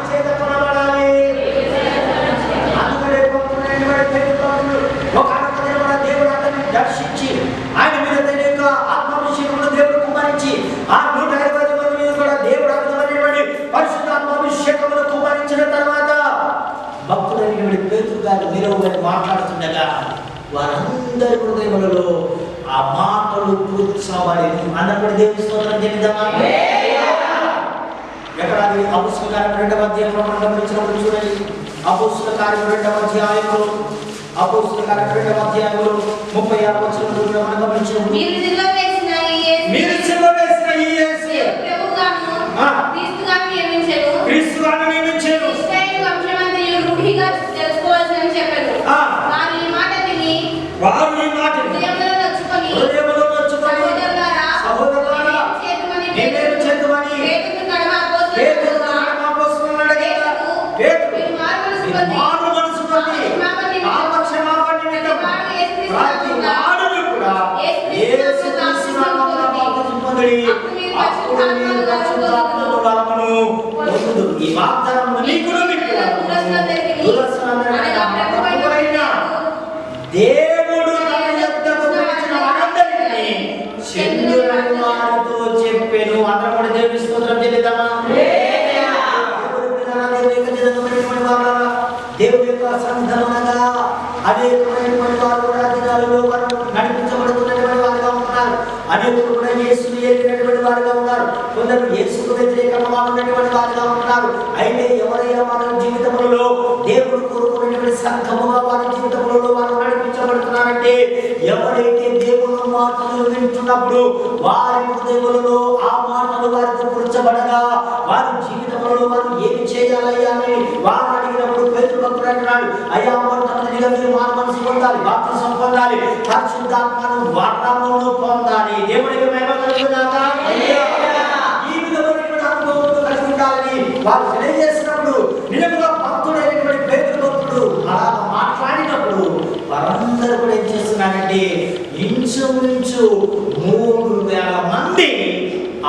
చేత కొనబడాలి. అందుకనే ఒక దేవుడు అతన్ని దర్శించి ఆయన మీద తెలియక ఆత్మాభిషేకంలో దేవుడు కుమ్మరించి ఆ 120 మంది మీద కూడా దేవుడు అద్భుతమైనటువంటి పరిశుద్ధ ఆత్మాభిషేకమును కుమ్మరించిన తర్వాత భక్తుడైనటువంటి పేతురు గారు నిలువ గారు మాట్లాడుతుండగా వారందరి హృదయములలో ఆ మాటలు కూర్చోబడి అన్నప్పుడు దేవుని స్తోత్రం చెల్లిద్దామా? ఎక్కడ అది అపోస్తలుల కార్యం 2వ అధ్యాయంలో మనం గమనించినప్పుడు చూడండి. అపోస్తలుల కార్యం 2వ అధ్యాయంలో 36వ వచనంలో మనం గమనించినప్పుడు మీరు సిలువ వేసిన ఈ యేసు ప్రభువుగాను క్రీస్తుగాను నియమించెను. ఇశ్రాయేలు వంశమంతయు రూఢిగా తెలుసుకోవాల్సిందని చెప్పారు. వారు ఈ మాట విని హృదయములో నొచ్చుకొని సహోదరులారా నేనేం చేద్దుమని పేతురు నడుమ అపోస్తలులను అడిగారు. పేతురు మారు మనసు పొంది పాపక్షమాపణ నిమిత్తం ప్రతి వాడును కూడా యేసు క్రీస్తు నామమున బాప్తిసం పొందిరి. అప్పుడు మీరు పరిశుద్ధాత్మను వరమును పొందుదురు. ఈ వాగ్దానము నీకును మీకు దేవుడు తన యొద్దకు పిలిచిన వారందరికీ చెందులని వారితో చెప్పెను. అందరూ కూడా దేవుని స్తోత్రం చెల్లిద్దామా? దేవుని యొక్క సంఘమనగా అనేకమైనటువంటి వారు కూడా దినాలలో వారు నడిపించబడుతున్నటువంటి వారుగా ఉన్నారు. అనేకులు కూడా యేసుని ఎరిగినటువంటి వారుగా ఉన్నారు. కొందరు యేసుకు వ్యతిరేకంగా ఉన్నటువంటి వారుగా ఉన్నారు. అయితే ఎవరైనా వారి జీవితములలో దేవుడు కోరుకున్నటువంటి సంఘముగా వారి జీవితములలో వారు నడిపించబడుతున్నారంటే ఎవరైతే దేవుని మాటలు వింటున్నప్పుడు వారి హృదయములలో ఆ మాటలు వారికి కూర్చబడగా వారి జీవితంలో వారు ఏమి చేయాలయ్యా అని వారు అడిగినప్పుడు పేతురు భక్తుడు అంటున్నాడు, అయ్యా మొట్టమొదటిగా మీరు మారు మనసు పొందాలి, బాప్తిసం పొందాలి, పరిశుద్ధాత్మను వరమును పొందాలి. దేవునికి మహిమ కలుగును గాక. ఈ విధమైనటువంటి అనుభవం కలిగి ఉండాలని వారు తెలియజేసినప్పుడు నిజంగా భక్తుడైనటువంటి పేతురు భక్తుడు అలా మాట్లాడినప్పుడు వారందరూ కూడా ఏం చేస్తున్నారంటే ఇంచుమించు 3000 మంది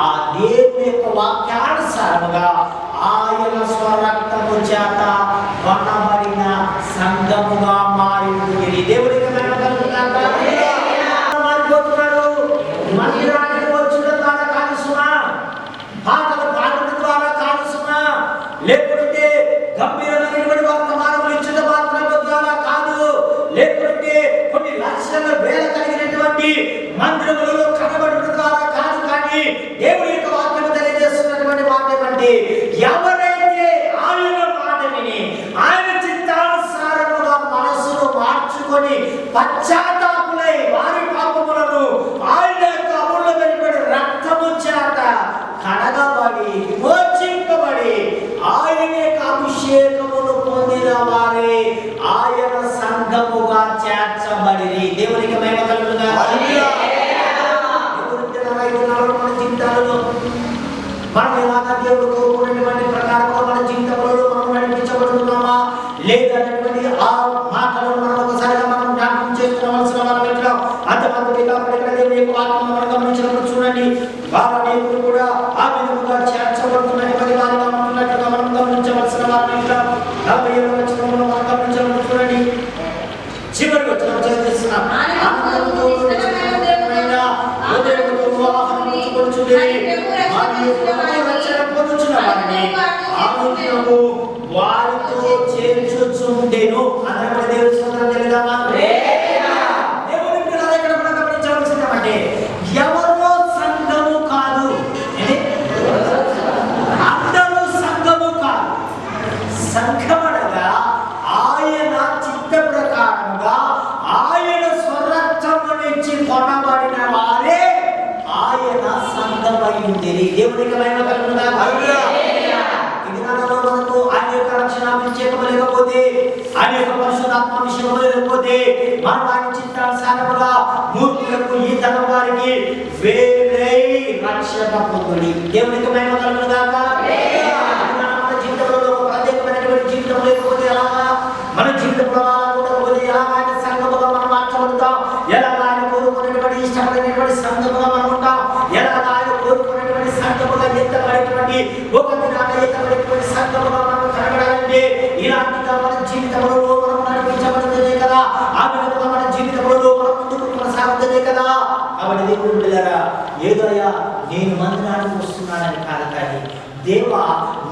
ఆ దేవుని యొక్క వాక్యానుసారముగా ఆయన స్వరక్తము చేత కొనబడిన సంఘముగా మారింది. దేవునికి మహిమ కలుగును గాక. మారిపోతున్నారు. మందిరానికి వచ్చిన ద్వారా కాదు సుమా, పాటలు పాడడం ద్వారా కాదు సుమా, లేకుంటే గంభీరమైనటువంటి వర్తమానములు ఇచ్చిన మాత్రమే ద్వారా కాదు, లేకుంటే కొన్ని లక్షల వేల కలిగినటువంటి మందిరములలో కనబడడం ద్వారా కాదు. కానీ దేవుని యొక్క వాక్యము తెలియజేస్తున్నటువంటి మాట ఏమంటే ఎవరైతే ఆయన మాట విని ఆయన చిత్తానుసారముగా మనసును మార్చుకొని పశ్చాత్తాపులై వారి పాపములను ఆయన యొక్క అమూల్యమైనటువంటి రక్తము చేత కడగబడి విమోచింపబడి ఆయన యొక్క అభిషేకమును పొందిన వారే ఆయన సంఘముగా చేర్చబడిరి. దేవునికి మహిమ కలుగును గాక. మన జీవితాలలో మనం ఎలాగా దేవుడు కోరుకున్నటువంటి ప్రకారంగా మన జీవితంలో మనం నడిపించబడుతున్నామా లేదనేటువంటి ఆ మాటలను మనం ఒకసారిగా మనం జ్ఞాపకం చేసుకోవాల్సిన మనం ఎట్లా అంతమంది ఇక్కడ దేవుని యొక్క వాక్యం మనం గమనించినప్పుడు చూడండి, వారు అనేకులు కూడా ఆ విధముగా చేర్చబడుతున్నటువంటి వారిగా ఉంటున్నట్టుగా మనం గమనించవలసిన వారిని ఎట్లా 47వ వచనంలో మనం గమనించినప్పుడు చూడండి, చివరి వచనం చదివిస్తున్నాం. వారితో చేర్చుచుండెను. అందరూ దేవుని స్తోత్రం చెల్లిద్దామా? సంఘమై ఉండేది. దేవునికి మహిమ కలుగును గాక. ఈ దినాలలో మనకు ఆయన యొక్క రక్షణ అభిషేకం లేకపోతే, ఆయన యొక్క పరిశుద్ధాత్మ అభిషేకం లేకపోతే, మనం ఆయన చిత్తానుసారముగా మూర్ఖులకు ఈ తరం వారికి వేరే రక్షణ పొందుడి. దేవునికి మహిమ కలుగును గాక. మన జీవితంలో ఒక ప్రత్యేకమైనటువంటి జీవితం లేకపోతే ఎలాగా? మన జీవితంలో ఉండకపోతే ఎలాగా ఆయన సంఘముగా మనం మార్చబడతాం? ఎలాగా ఆయన కోరుకునేటువంటి ఇష్టపడినటువంటి సంఘముగా మనం ఉంటాం? ఎలాగా ఆయన కోరుకునేటువంటి సంఘముగా ఎత్తబడేటువంటి ఒక దినాన ఎత్తబడేటువంటి సంఘముగా మనం కనబడాలంటే ఇలాంటిగా మన జీవితంలో మనం నడిపించబడుతుంది కదా. ఆ విధంగా మన జీవితంలో మనం ముందుకు కొనసాగుతుంది కదా. కాబట్టి దేవుడు బిడ్డలారా, ఏదోయా నేను మందిరానికి వస్తున్నానని కాదు, కానీ దేవా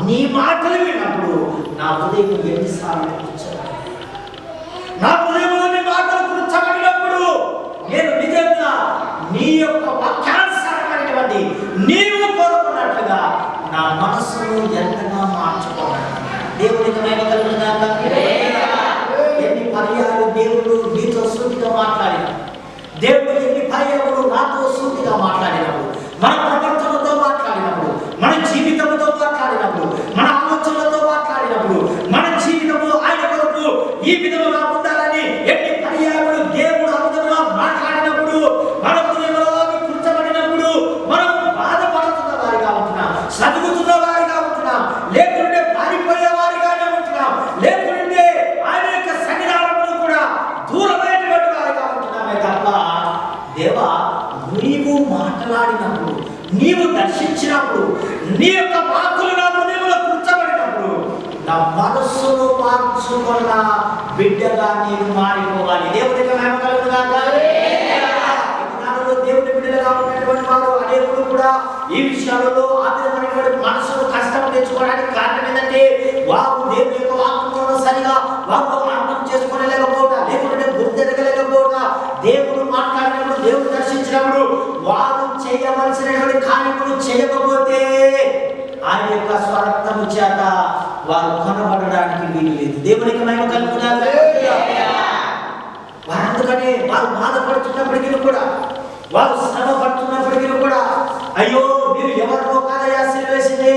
నీ మాటలు విన్నప్పుడు నా హృదయం ఎన్నిసార్లు కూర్చోబడి, నా హృదయంలో నీ మాటలు కూర్చోబడినప్పుడు నేను నిజంగా నీ యొక్క వాక్యానుసారమైనటువంటి నీవు కోరుకున్నట్లుగా నా మనసును ఎంతగా మార్చుకోవాలి. దేవునికి మహిమ కలుగును గాక. ఎన్ని పర్యాలు దేవుడు నీతో సూటిగా మాట్లాడిన, దేవుడు ఎన్ని పర్యాలు నాతో సూటిగా మాట్లాడినప్పుడు, మన ప్రవర్తనతో మాట్లాడినప్పుడు, మన జీవితంతో మాట్లాడినప్పుడు, మన ఆలోచనలతో మాట్లాడినప్పుడు, మన జీవితంలో ఆయన కొరకు ఈ విధముగా ఉండాలని ఎన్ని పర్యాలు దేవుడు ఆ విధంగా మాట్లాడినప్పుడు, మన హృదయంలో కూర్చోబడినప్పుడు మనం బాధపడుతున్న వారిగా ఉంటున్నాం, చదువుతున్న వారిగా ఉంటున్నాం, లేకుంటే పారిపోయే వారిగానే ఉంటున్నాం, లేకుంటే ఆయన యొక్క సన్నిధానంలో కూడా దూరమైనటువంటి వారిగా ఉంటున్నామే తప్ప, దేవా నీవు మాట్లాడినప్పుడు, నీవు దర్శించినప్పుడు, నీ యొక్క వాక్కులు నా హృదయంలో కూర్చోబడినప్పుడు నా మనస్సును మార్చుకున్న బిడ్డగా నేను మారిపోవాలి. దేవునికి మహిమ కలుగును గాక. దేవుని బిడ్డలుగా ఉన్నటువంటి వారు అనేకులు కూడా ఈ విషయాలలో ఆవిధమైనటువంటి మనసును కష్టం తెచ్చుకోవడానికి కారణం ఏంటంటే వారు దేవుని యొక్క వాక్కులను సరిగా వారు అర్థం చేసుకోలేకపోవడం, లేకుంటే గుర్తెరగలేకపోవడం, దేవుడు మాట్లాడినప్పుడు, దేవుడు దర్శించినప్పుడు వారు చేయవలసినటువంటి కార్యములు చేయకపోతే ఆయన యొక్క స్వరక్తము చేత వారు కొనబడడానికి వీలు లేదు. దేవునికి మహిమ కలుగును గాక. వారు అందుకనే వారు బాధపడుతున్నప్పటికీ కూడా, వారు శ్రమ పడుతున్నప్పటికీ కూడా, అయ్యో మీరు ఎవరిలో కాదయ్యా సిలువేసింది,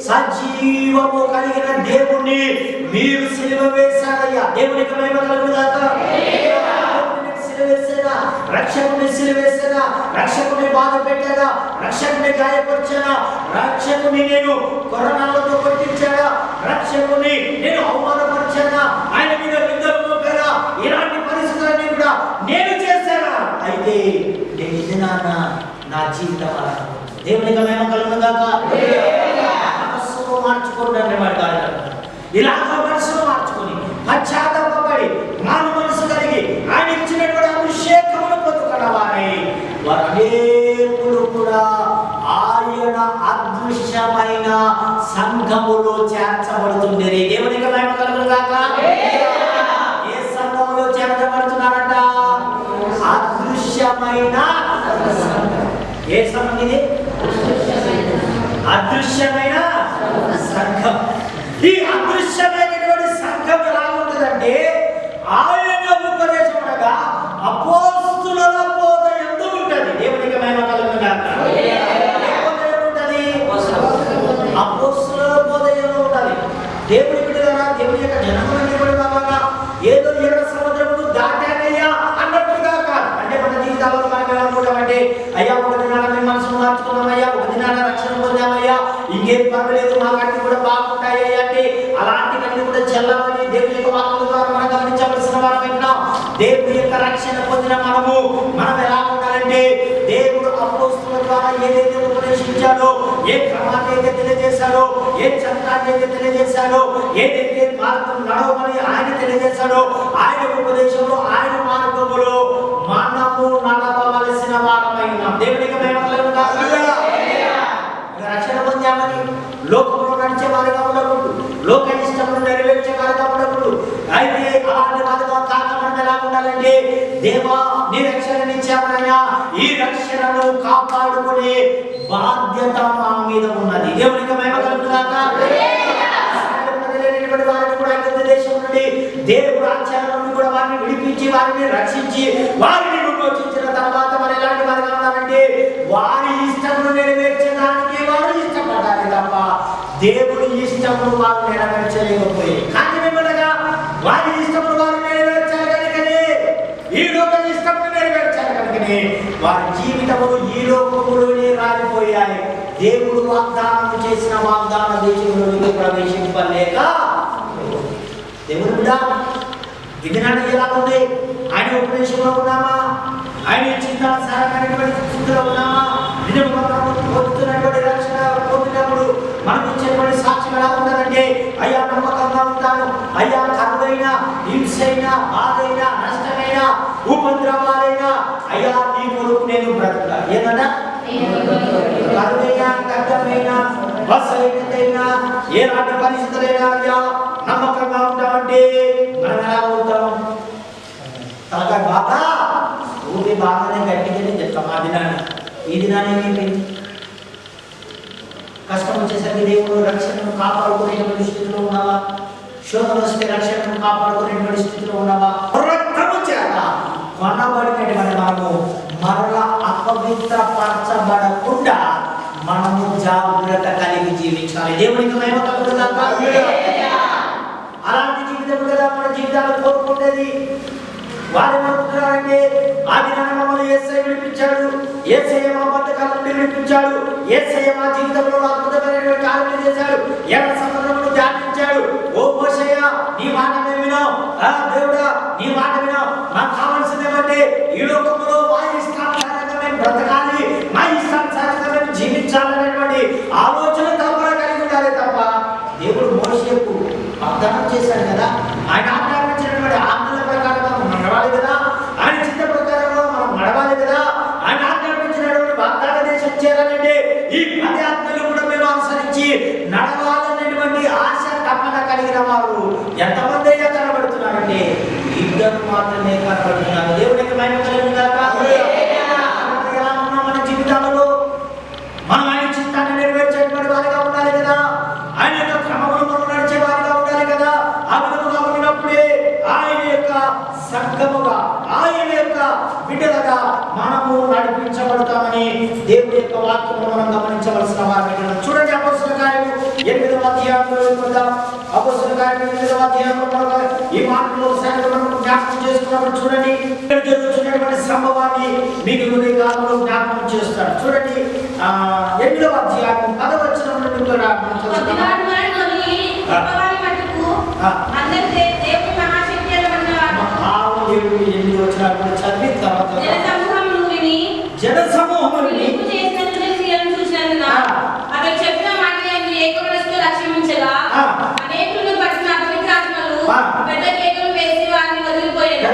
సజీవము కలిగిన దేవుణ్ణి మీరు సిలువ వేశారయ్యా. దేవునికి మహిమ కలుగును గాక. రక్షకుని సిలువేసేనా, రక్షకుని బాధ పెట్టాడా, రక్షకుని గాయపరిచాడా, రక్షకుని నేను కొరనాలతో కొట్టించాడా, రక్షకుని నేను అవమానపరిచానా, ఆయన మీద నిందలు మోపారా, ఇలాంటి పరిస్థితులన్నీ కూడా నేను చేశానా? అయితే నేను ఇది నా జీవితం అలా. దేవునికి మహిమ కలుగును గాక. మనస్సును మార్చుకోండి వాడు ఇలాగ మనసును మార్చుకొని పశ్చాత్తాపపడి మారు మనసు కలిగి ఆయన ఇచ్చినటువంటి అభిషేకమును పొందుకున్న వారే వారు అనేకులు కూడా ఆయన అదృశ్యమైన సంఘములో చేర్చబడుతుంది. దేవునికి మహిమ కలుగును గాక. ఏ సంఘములో చేర్చబడుతున్నారంట? అదృశ్యమైన సంఘం. ఏ సంఘం ఇది? అదృశ్యమైన సంఘం. ఈ అదృశ్యమైనటువంటి సంఘం ఎలా ఉంటుందంటే ఆయన ఉపదేశం అనగా అపోస్తుల బోధ యందు ఉంటుంది. దేవునికి మహిమ కలుగును గాక. ఏముంటది? అపోస్తుల బోధ యందు ఉంటుంది. దేవుని బిడ్డలారా, దేవుని యొక్క జనములని బాగా ఏదో 7 సముద్రములు దాటానయ్యా అన్నట్టుగా కాదు. అంటే మన జీవితాల్లో మనం ఎలా అనుకుంటామంటే, అయ్యా ఒక దినాన మేము మనసును మార్చుకున్నామయ్యా, ఒక దినాన రక్షణ పొందామయ్యా, ఇంకేం పర్వాలేదు, మా వాటిని కూడా బాగుంటాయి అంటే అలాంటివన్నీ కూడా చెల్లమని దేవుని యొక్క వాక్కుల ద్వారా మనం గమనించవలసిన వారు వింటాం. దేవుని యొక్క రక్షణ పొందిన మనం ఎలా ఉండాలంటే, దేవుడు అపోస్తుల ద్వారా ఏదైతే ఉపదేశించాడో, ఏ క్రమాన్ని అయితే తెలియజేశాడో, ఏ చట్టాన్ని అయితే తెలియజేశాడో, ఏదైతే మార్గం నడవమని ఆయన తెలియజేశాడో, ఆయన ఉపదేశంలో, ఆయన మార్గములో మనము నడవవలసిన వారమై ఉన్నాం. దేవునికి మహిమ కలుగును గాక. రక్షణ పొందామని లోకంలో నడిచే వారిగా ఉండకూడదు, లోక ఇష్టమును నెరవేర్చే వారిగా ఉండకూడదు. అయితే అలాంటి వారిగా కాక మనం ఎలా ఉండాలంటే, దేవా నీ రక్షణనిచ్చామనయ్యా, ఈ రక్షణను కాపాడుకునే బాధ్యత మా మీద ఉన్నది. దేవునికి మహిమ కలుగును గాక. వారిని కూడా ఐగుప్తు దేశం నుండి దేవుడు ఆచారం నుండి కూడా వారిని విడిపించి వారిని రక్షించి వారిని విమోచించిన తర్వాత మరి ఎలాంటి వారిగా ఉన్నారంటే, వారి ఇష్టమును నెరవేర్చే ఇష్టమును వారు నెరవేర్చలేకపోయి, కానీ మిమ్మల్నిగా వారి ఇష్టమును వారు నెరవేర్చాలి కనుకనే, ఈ లోక ఇష్టమును నెరవేర్చాలి కనుకనే వారి జీవితములు ఈ లోకములోనే రాలిపోయాయి. దేవుడు వాగ్దానం చేసిన వాగ్దాన దేశంలోకి ప్రవేశింపలేక దేవుడు కూడా ఇది నాన్న ఎలా ఉంది? ఆయన ఉపదేశంలో ఉన్నామా? ఆయన చిత్తానుసారమైనటువంటి స్థితిలో ఉన్నామా? పొందుతున్నటువంటి రక్షణ పొందినప్పుడు మనకు ఇచ్చేటువంటి సాక్ష్యం ఎలా ఉంటుందంటే, అయ్యా నమ్మకంగా ఉంటాను, అయ్యా కరువైనా, హింసైనా, బాధైనా, నష్టమైనా, ఉపద్రవాలైనా అయ్యా నీ కొరకు నేను బ్రతుకుతా. ఏమన్నా కరువైనా, కష్టమైనా, బస్సైనా, ఏలాంటి పరిస్థితులైనా అయ్యా నమ్మకంగా ఉంటామంటే మనం ఎలా అవుతాం? తలకాయ బాగా ఊరి బాగానే గట్టిగానే చెప్తాం. ఆ దినాన్ని ఈ దినాన్ని ఏమైంది? కష్టం వచ్చేసరికి దేవుడు రక్షణను కాపాడుకునేటువంటి స్థితిలో ఉన్నావా? శోధన వస్తే రక్షణను కాపాడుకునేటువంటి స్థితిలో ఉన్నావా? రక్తము చేత కొనబడినటువంటి మనము మరలా అపవిత్రపరచబడకుండా మనము జాగ్రత్త కలిగి జీవించాలి. దేవునికి మహిమ కలుగుగాక. అలాంటి జీవితం కదా మన జీవితాలు కోరుకునేది. వారు ఏమనుకుంటున్నారంటే, ఆ దినాన్ని మమ్మల్ని యేసయ్య విడిపించాడు, యేసయ్య మా బద్ధకాల నుండి విడిపించాడు, యేసయ్య మా జీవితంలో అద్భుతమైనటువంటి కార్యాలు చేశాడు, ఎర్ర సముద్రమును దాటించాడు. ఓ మోషయ్య నీ మాట మేము వినాం, దేవుడా నీ మాట వినాం, మాకు కావాల్సింది ఏమంటే ఈ లోకంలో మా ఇష్టానుసారంగా మేము బ్రతకాలి, మా ఇష్టానుసారంగా మేము జీవించాలనేటువంటి ఆలోచన తప్ప కలిగి ఉండాలి తప్ప, దేవుడు మోషేకు వాగ్దానం చేశాడు కదా, ఆయన ఆజ్ఞాపించినటువంటి ఆజ్ఞల ప్రకారం మనం నడవాలి కదా, ఆయన చిత్త ప్రకారంలో మనం నడవాలి కదా, ఆయన ఆజ్ఞాపించినటువంటి వాగ్దాన దేశం చేరాలంటే ఈ 10 ఆజ్ఞలు కూడా మేము అనుసరించి నడవాలనేటువంటి ఆశ తప్పన కలిగిన వారు ఎంతమంది అయినా కనబడుతున్నారంటే ఇద్దరు మాత్రమే కనబడుతున్నారు. దేవుడికి మహిమ కలుగుగాక. ఎలా ఉన్నా మన జీవితాలలో మనం ఆయన చిత్తాన్ని నెరవేర్చేటువంటి వారిగా ఉండాలి కదా, ఆయన యొక్క క్రమంలో మనం నడిచే వారిగా ఉండాలి కదా. ఆ విధముగా ఉన్నప్పుడే ఆయన యొక్క సంఘముగా, ఆయన యొక్క బిడ్డలుగా మనము నడిపించబడతామని దేవుడి యొక్క వాక్యము మనం గమనించవలసిన వారు. చూడండి అపోస్తల కార్యము 8వ అధ్యాయంలో వెళ్దాం. అపోస్తల కార్యము 8వ అధ్యాయంలో ఈ మాటలు ఒకసారి మనం జ్ఞాపకం చేసుకున్నప్పుడు చూడండి, జరుగుతున్నటువంటి సంభవాన్ని మీకు ఈ కాలంలో జ్ఞాపకం చేస్తాడు. చూడండి 8వ అధ్యాయం 10వ వచనం నుండి కూడా మనం చదువుతాం. చదివి తర్వాత జన సమూహం చెప్పిన మాటలు ఏకమనస్సుతో లక్ష్యమించగా అనేకులను పట్టిన అపవిత్రాత్మలు పెద్ద కేకలు వేసి వారిని వదిలిపోయారు.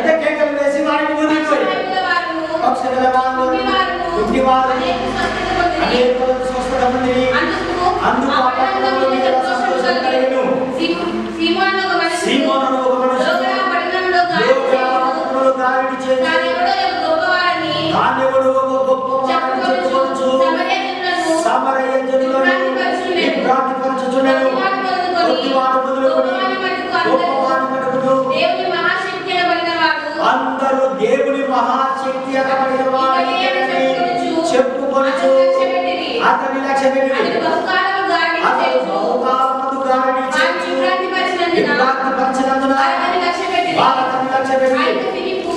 అందరూ దేవుని మహాశక్తి అనబడిన వారు చెప్పుకొనుచు అతని లక్ష్యపెట్టి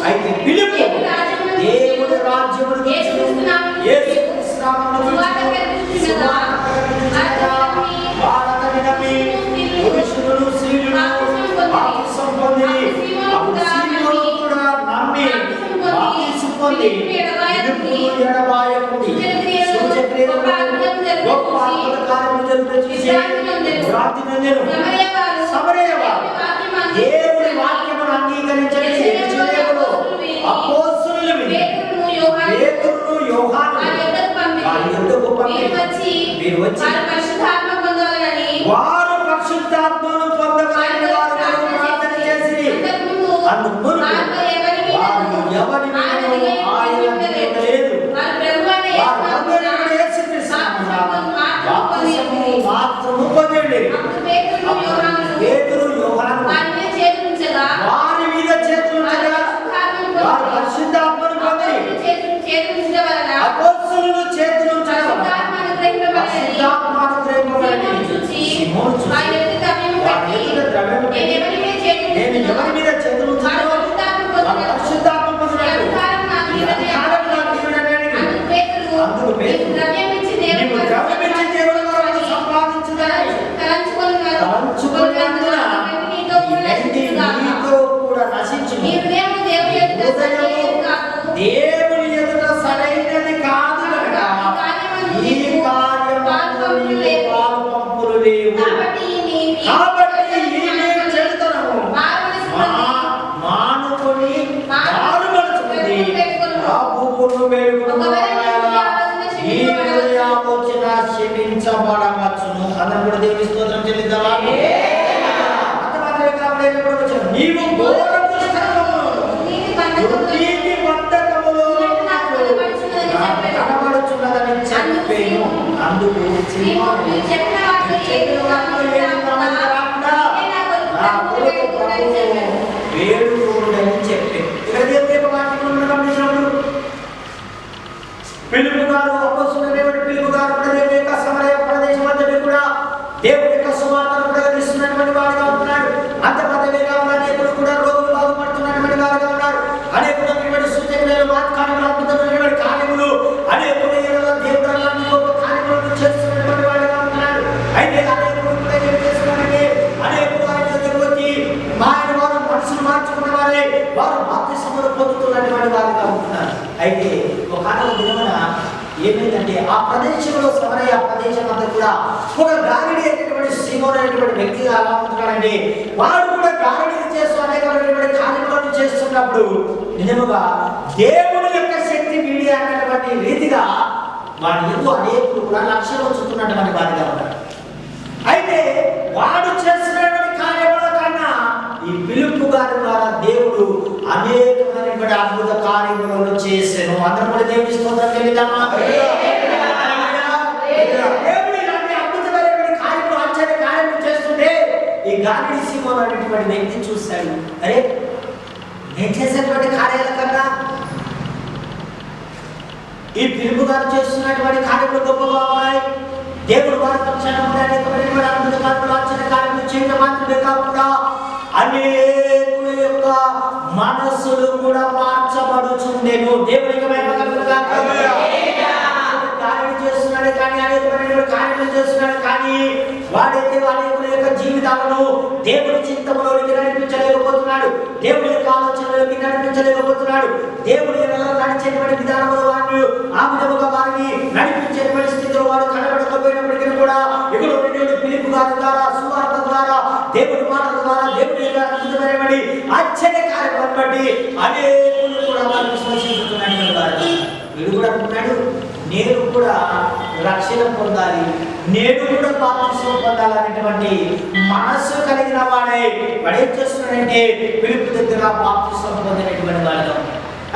అయితే పిలుపు దేవుని రాజ్యమును పురుషులు స్త్రీలు బాప్తిసం పొందిరి. అప్పుడు సీమోను కూడా నమ్మి బాప్తిసం పొంది పిలుపును ఎడబాయకుండి సూచక్రియలను గొప్ప అద్భుత కార్యములు జరిగించి భ్రాంతి నొందెను. సమరయవారు దేవుని వాక్యమును అంగీకరించని యెరూషలేములో అపోస్తలులు పేతురును యోహాను వారి యొద్దకు పంపి మీరు వచ్చి వారు పరిశుద్ధాత్మను పొందగలిగిన వారు ప్రార్థన చేసిరి. అందుకు మునుపు వారు ఎవరి మీదనూ ఆయుధం లేదు. వారు యేసుక్రీస్తు బాప్తిసము మాత్రము పొందిరి. పేతురు యోహాను వారి మీద చేతులుంచగా వారు పరిశుద్ధాత్మను పొందిరి. అపోస్తలులు చేతులుంచగా పరిశుద్ధాత్మ అనుగ్రహింపబడింది. సీమోను చూసి నేను ఎవరి మీద చేతులు ఉంచానో పరిశుద్ధాత్మ పొందినట్టు అందుకు పేతురు ద్రవ్యం ఇచ్చి దేవుని కొరకు సంపాదించుదాని తలంచుకొనినందున నీతో కూడా నశించును. దేవుని ఎదుట సరైనది కాదు కనుక ఈ కార్యములో నీకు పాలుపంపులు లేవు. కాబట్టి ఈ నీవు చెడుతనము మానుకొని మారుమనసుకుని ప్రభువును వేడుకొనువాడా ఈ హృదయాలోచన క్షమించబడవచ్చును. అందరూ కూడా దేవుని స్తోత్రం చెల్లిద్దామా? నీవు ఘోర దుష్టత్వమును దుర్నీతి బంధకములో కనబడుచున్నదని చెప్పాను. అందుకు వేడుకోడని చెప్పాను. పిలుపు గారు పిలుపు గారు దేవుని యొక్క సమరయ ప్రదేశం అంతటి కూడా దేవుని యొక్క సువార్తను ప్రకటిస్తున్నటువంటి వాడుగా ఉంటున్నాడు. అంతమంది అనేకులు కూడా రోగులు బాగుపడుతున్నటువంటి వారుగా ఉన్నారు. అనేకులైనటువంటి సూచనలు మాత్కారములు అద్భుతమైనటువంటి కార్యములు అనేకులైన దేవుని గొప్ప కార్యములను చేస్తున్నటువంటి వాడుగా ఉంటున్నాడు. అయితే అనేకులు కూడా ఏం చేస్తున్నారంటే అనేకులు ఆయన దగ్గరకు వచ్చి ఆయన వారు మనసును మార్చుకున్న వారే వారు బాప్తిస్మమును పొందుతున్నటువంటి వారుగా ఉంటున్నారు. అయితే ఒక దినమున ఏమైందంటే ఆ ప్రదేశంలో సమరయ ప్రదేశం అంతా కూడా ఒక గాలిడి అయినటువంటి సీమోను అనేటువంటి వ్యక్తిగా అలా ఉంటున్నాడంటే వాడు కూడా గాలిడి చేస్తూ అనేకమైనటువంటి కార్యక్రమాలు చేస్తున్నప్పుడు నిజముగా దేవుని యొక్క శక్తి వీడి అనేటువంటి రీతిగా వాడి ఎందుకు అనేకులు కూడా లక్ష్యం ఉంచుతున్నటువంటి వారిగా ఉన్నారు. అయితే వాడు చేస్తున్నటువంటి కార్యముల కన్నా ఈ పిలుపు గారి ద్వారా దేవుడు అనేకమైనటువంటి అద్భుత కార్యములను చేశాను. అందరూ కూడా దేవుని స్తోత్రం చెల్లిద్దామా? దేవుడు ఇలాంటి అద్భుతమైనటువంటి కార్యములు ఆశ్చర్య కార్యములు చేస్తుంటే ఈ గాలిడి సీమోను అనేటువంటి వ్యక్తి చూశాడు. అరే నేను చేసేటువంటి కార్యాల కన్నా ఈ పిలుపు గారు చేస్తున్నటువంటి కార్యములు గొప్పగా ఉన్నాయి. దేవుడు వారి పక్షాన అనేకమైనటువంటి అద్భుత కార్యములు ఆశ్చర్య కార్యములు చేయడం మాత్రమే కాకుండా అనేకుల యొక్క మనస్సులు కూడా మార్చబడుచుండెను. దేవునికి మహిమ కలుగును గాక. కార్యం చేస్తున్నాడు కానీ అనేకమైనటువంటి కార్యములు చేస్తున్నాడు కానీ వాడైతే అనేకుల యొక్క జీవితాలను దేవుని చింతములోనికి నడిపించలేకపోతున్నాడు. దేవుని యొక్క ఆలోచనలోకి నడిపించలేకపోతున్నాడు. దేవుని నడిచేటువంటి విధానంలో వారిని ఆ విధముగా వారిని నడిపించేటువంటి స్థితిలో వాడు కనబడకపోయినప్పటికీ కూడా ఇక్కడ ఉన్నటువంటి పిలుపు గారి ద్వారా సువార్త ద్వారా దేవుని మాటల ద్వారా దేవుని అద్భుతమైనటువంటి ఆశ్చర్య కార్యక్రమం బట్టి అనేకులు కూడా వారిని విశ్వసించుతున్నటువంటి వారు. వీడు కూడా అనుకున్నాడు నేను కూడా రక్షణ పొందాలి, నేను కూడా బాప్తిస్మం పొందాలనేటువంటి మనస్సు కలిగిన వాడే వాడు ఏం చేస్తున్నాడంటే పిలుపు దగ్గర బాప్తిస్మం పొందినటువంటి వాడు.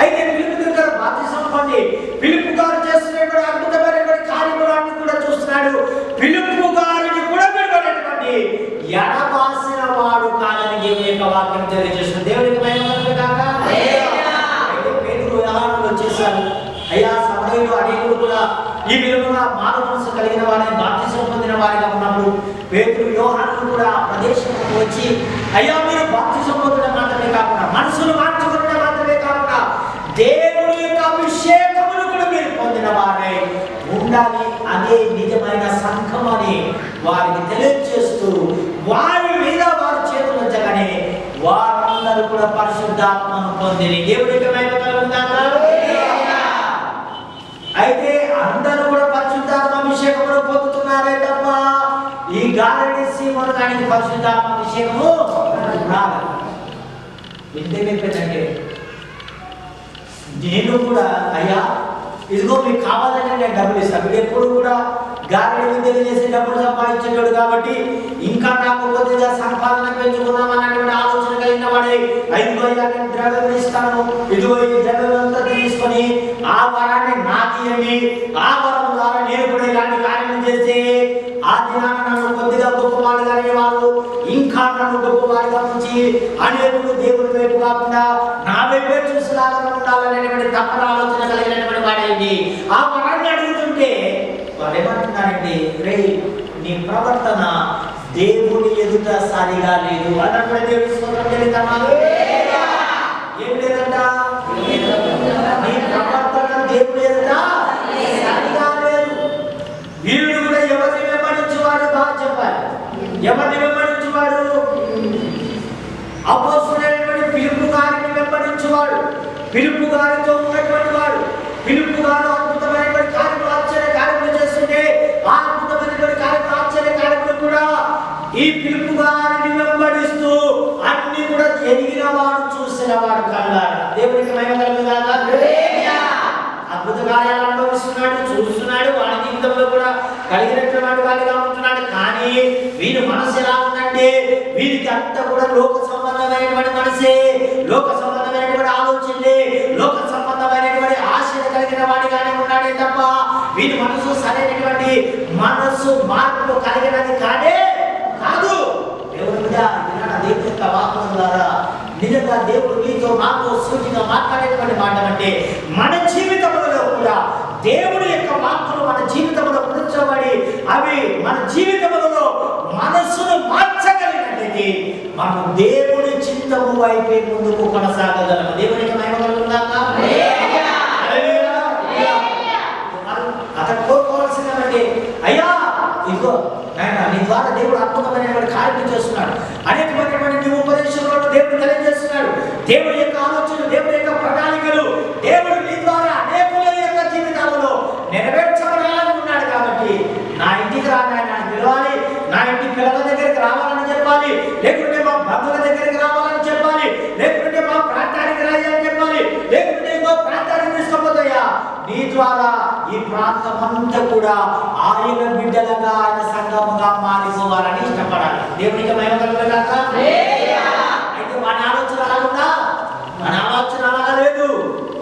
అయితే పిలుపు దగ్గర బాప్తిస్మం పొంది పిలుపు గారు చేస్తున్నటువంటి అద్భుతమైనటువంటి కార్యక్రమాన్ని కూడా చూస్తున్నాడు. పిలుపు గారిని కూడా విడవనటువంటి ఎడబాసిన వాడు కాదని దేవుని యొక్క వాక్యం తెలియజేస్తుంది. దేవునికి మహిమ కలుగును గాక. అయితే పేతురు యోహాను వచ్చేసారు. అయ్యా సమరయులు అనేకులు కూడా ఈ విధముగా మారు మనసు కలిగిన వారిని బాప్తిస్మం పొందిన వారిగా ఉన్నప్పుడు పేతురు యోహాను కూడా ఆ ప్రదేశంలో వచ్చి అయ్యా మీరు బాప్తిస్మం పొందడం మాత్రమే కాకుండా మనసును మార్చుకోవడం మాత్రమే కాకుండా దేవుని యొక్క అభిషేకమును కూడా మీరు పొందిన వారే ఉండాలి, అదే నిజమైన సంఘం అని వారికి తెలియజేస్తూ వారి మీద వారి చేతులు ఉంచగానే వారందరూ కూడా పరిశుద్ధాత్మను పొందిని. దేవునికి మహిమ కలుగును గాక. అయితే అందరూ కూడా పరిశుద్ధాత్మ అభిషేకమును పొందుతున్నారే తప్ప ఈ గాలిడి సీమోను గారికి పరిశుద్ధాత్మ అభిషేకము రాలేదు. వింటే నేను కూడా అయ్యా ఇదిగో మీకు కావాలంటే నేను డబ్బులు ఇస్తాను. మీరు ఎప్పుడు కూడా గాలిడి విద్యలు చేసి డబ్బులు సంపాదించేవాడు కాబట్టి ఇంకా నాకు కొద్దిగా సంపాదన పెంచుకున్నాం అన్నటువంటి ఆలోచన కలిగిన వాడే ఇదిగో నేను ద్రవ్యం ఇస్తాను, ఇదిగో ఈ ద్రవ్యం అంతా తీసుకొని ఆ వరాన్ని నాకియండి, ఆ వరం ద్వారా నేను కూడా ఇలాంటి కార్యం చేస్తే ఆ దినాన్ని నన్ను కొద్దిగా గొప్పవాడుగా అనేవారు, ఇంకా నన్ను గొప్పవాడుగా ఉంచి అనేకులు దేవుని వైపు కాకుండా నా వైపే చూసేలాగా ఉండాలనేటువంటి తప్పన ఆలోచన కలిగినటువంటి వాడేది. ఆ వరాన్ని అడుగుతుంటే వారు ఏమంటున్నారంటే రే నీ ప్రవర్తన దేవుని ఎదుట సరిగా లేదు. అన్నప్పుడు దేవుని స్తోత్రం చెల్లిద్దామా? ఏం లేదంట, నీ ప్రవర్తన దేవుని ఎదుట సరిగా లేదు. వీరుడు కూడా ఎవరిని వెంబడించేవాడు? బాగా చెప్పాలి. ఎవరిని వెంబడించేవాడు? అపోస్తలుడైనటువంటి ఫిలిప్పు గారిని వెంబడించేవాడు. ఫిలిప్పు గారితో ఉన్నటువంటి వాడు. ఫిలిప్పు గారు అద్భుతమైనటువంటి కార్యములు, ఆశ్చర్య కార్యములు చేస్తుంటే ఆ అద్భుతమైనటువంటి కార్యములు, ఆశ్చర్య కార్యములు కూడా ఈ ఫిలిప్పు గారిని వెంబడిస్తూ అన్ని కూడా ఎరిగిన వాడు, చూసిన వాడు కల్లారా. దేవునికి మహిమ కలుగుగాక. అద్భుత కార్యాలు అనుభవిస్తున్నాడు, చూస్తున్నాడు, వాడి జీవితంలో కూడా కలిగినటువంటి వాడిగా ఉంటున్నాడు. కానీ వీరి మనసు ఎలా ఉందంటే వీరికి అంతా కూడా లోక సంబంధమైనటువంటి మనసే, లోక సంబంధమైనటువంటి ఆలోచనలే, లోక సంబంధమైనటువంటి ఆశలు కలిగిన వాడిగానే ఉన్నాడే తప్ప వీరి మనసు సరైనటువంటి మనసు మార్పు కలిగినది కాదే కాదు. దేవుడి మీద దేవుని యొక్క వాక్కుల ద్వారా నిజంగా దేవుడు మీతో నాతో సూటిగా మాట్లాడేటువంటి మాట అంటే మన జీవితంలో కూడా దేవుడి యొక్క వాక్కులు మన జీవితంలో ఉంచబడి అవి మన జీవితంలో మనసును మార్చగలిగినట్లయితే మనం దేవుడి చిత్తము వైపే ముందుకు కొనసాగగలము. దేవునికి మహిమ కలుగుగాక. అతను కోరుకోవాల్సిందంటే అయ్యా ఇదిగో నాయన నీ ద్వారా దేవుడు అద్భుతమైనటువంటి కార్యం చేస్తున్నాడు, అనేకమైనటువంటి నీ ఉపదేశంలో దేవుడు తెలియజేస్తున్నాడు, దేవుడి యొక్క ఆలోచనలు, దేవుడి యొక్క ప్రణాళికలు దేవుడు నీ ద్వారా అనేకుల యొక్క జీవితాలలో నెరవేర్చబడాలని ఉన్నాడు. కాబట్టి నా ఇంటికి రానాయన పిలవాలి, నా ఇంటి పిల్లల దగ్గరికి రావాలని చెప్పాలి, లేకుంటే మా బంధువుల దగ్గరికి రావాలని చెప్పాలి, లేకుంటే మా ప్రాంతానికి రాయాలని చెప్పాలి, లేకుంటే ఇంకో ప్రాంతానికి తీసుకుపోతాయా నీ ద్వారా ఈ ప్రాంతం అంతా కూడా ఆయన బిడ్డలుగా, ఆయన సంఘముగా మారిపోవాలని ఇష్టపడాలి. దేవునికి మహిమ కలుగుగాక. అయితే వాడి ఆలోచన అలాగుందా? మన ఆలోచన అలాగా లేదు.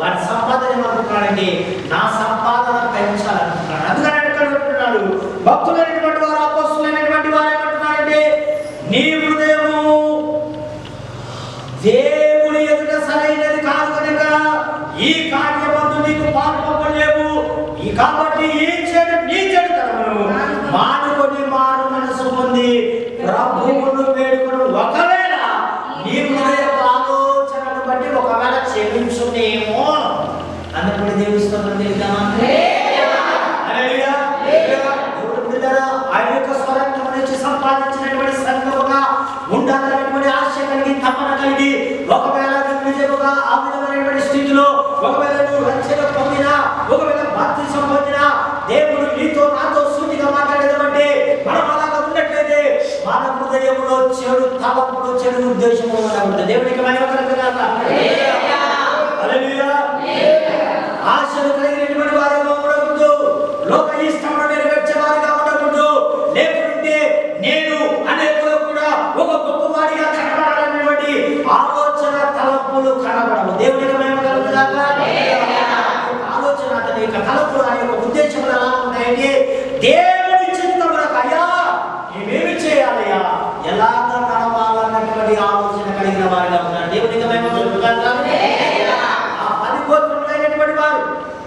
వాడి సంపాదన ఏమనుకుంటున్నాడండి? నా సంపాదన పెంచాలనుకుంటున్నాడు. అందుకని అంటున్నాడు భక్తులైనటువంటి వారు, అపోస్తలులైనటువంటి వారు ఏమంటున్నారంటే నీ హృదయము దేవుని ఎదుట సరైనది కాదు కనుక ఈ కార్యమందు నీకు పాల్పొందలేవు. కాబట్టి ఈ చెడు నీ చెడుతనమును మానుకొని మారు మనసు పొంది ప్రభువును వేడుకొను. ఒకవేళ నీ హృదయ ఆలోచనను బట్టి ఒకవేళ క్షమించునేమో అన్నప్పుడు దేవుని స్తోత్రం తెలుద్దామా? ఆయన యొక్క స్వరత్వం నుంచి సంపాదించినటువంటి సంఘముగా ఉండాలనేటువంటి ఆశ కలిగి, తపన కలిగి, ఒకవేళ నిజముగా ఆ విధమైనటువంటి స్థితిలో ఒకవేళ నువ్వు రక్షణ పొందినా, ఒకవేళ బాప్తిసం పొందినా, దేవుడు నీతో నాతో సూటిగా మాట్లాడేదంటే మనం అలాగా ఉన్నట్లయితే మన హృదయంలో చెడు తలంపులు, చెడు ఉద్దేశములు ఉండకూడదు. దేవునికి మహిమ కలుగుగాక. హల్లెలూయా. ఆశలు కలిగినటువంటి వారిగా ఉండకూడదు, లోక ఇష్టమును నెరవేర్చే వారిగా ఉండకూడదు, లేకుంటే నేను అనేకులు కూడా ఒక గొప్పవాడిగా కనబడాలనేటువంటి ఆలోచన తలంపులు కనబడవు. దేవునికి మహిమ కలుగుగాక. ఆలోచన అతని యొక్క తలంపులు, ఆయన యొక్క ఉద్దేశములు ఎలా ఉంటాయంటే దేవుడి చిత్తములకు అయ్యా మేమేమి చేయాలయ్యా, ఎలాగ నడవాలన్నటువంటి ఆలోచన కలిగిన వారిగా ఉన్నారు. దేవునికి మహిమ కలుగుగాక. ఆ 10 గోత్రములైనటువంటి వారు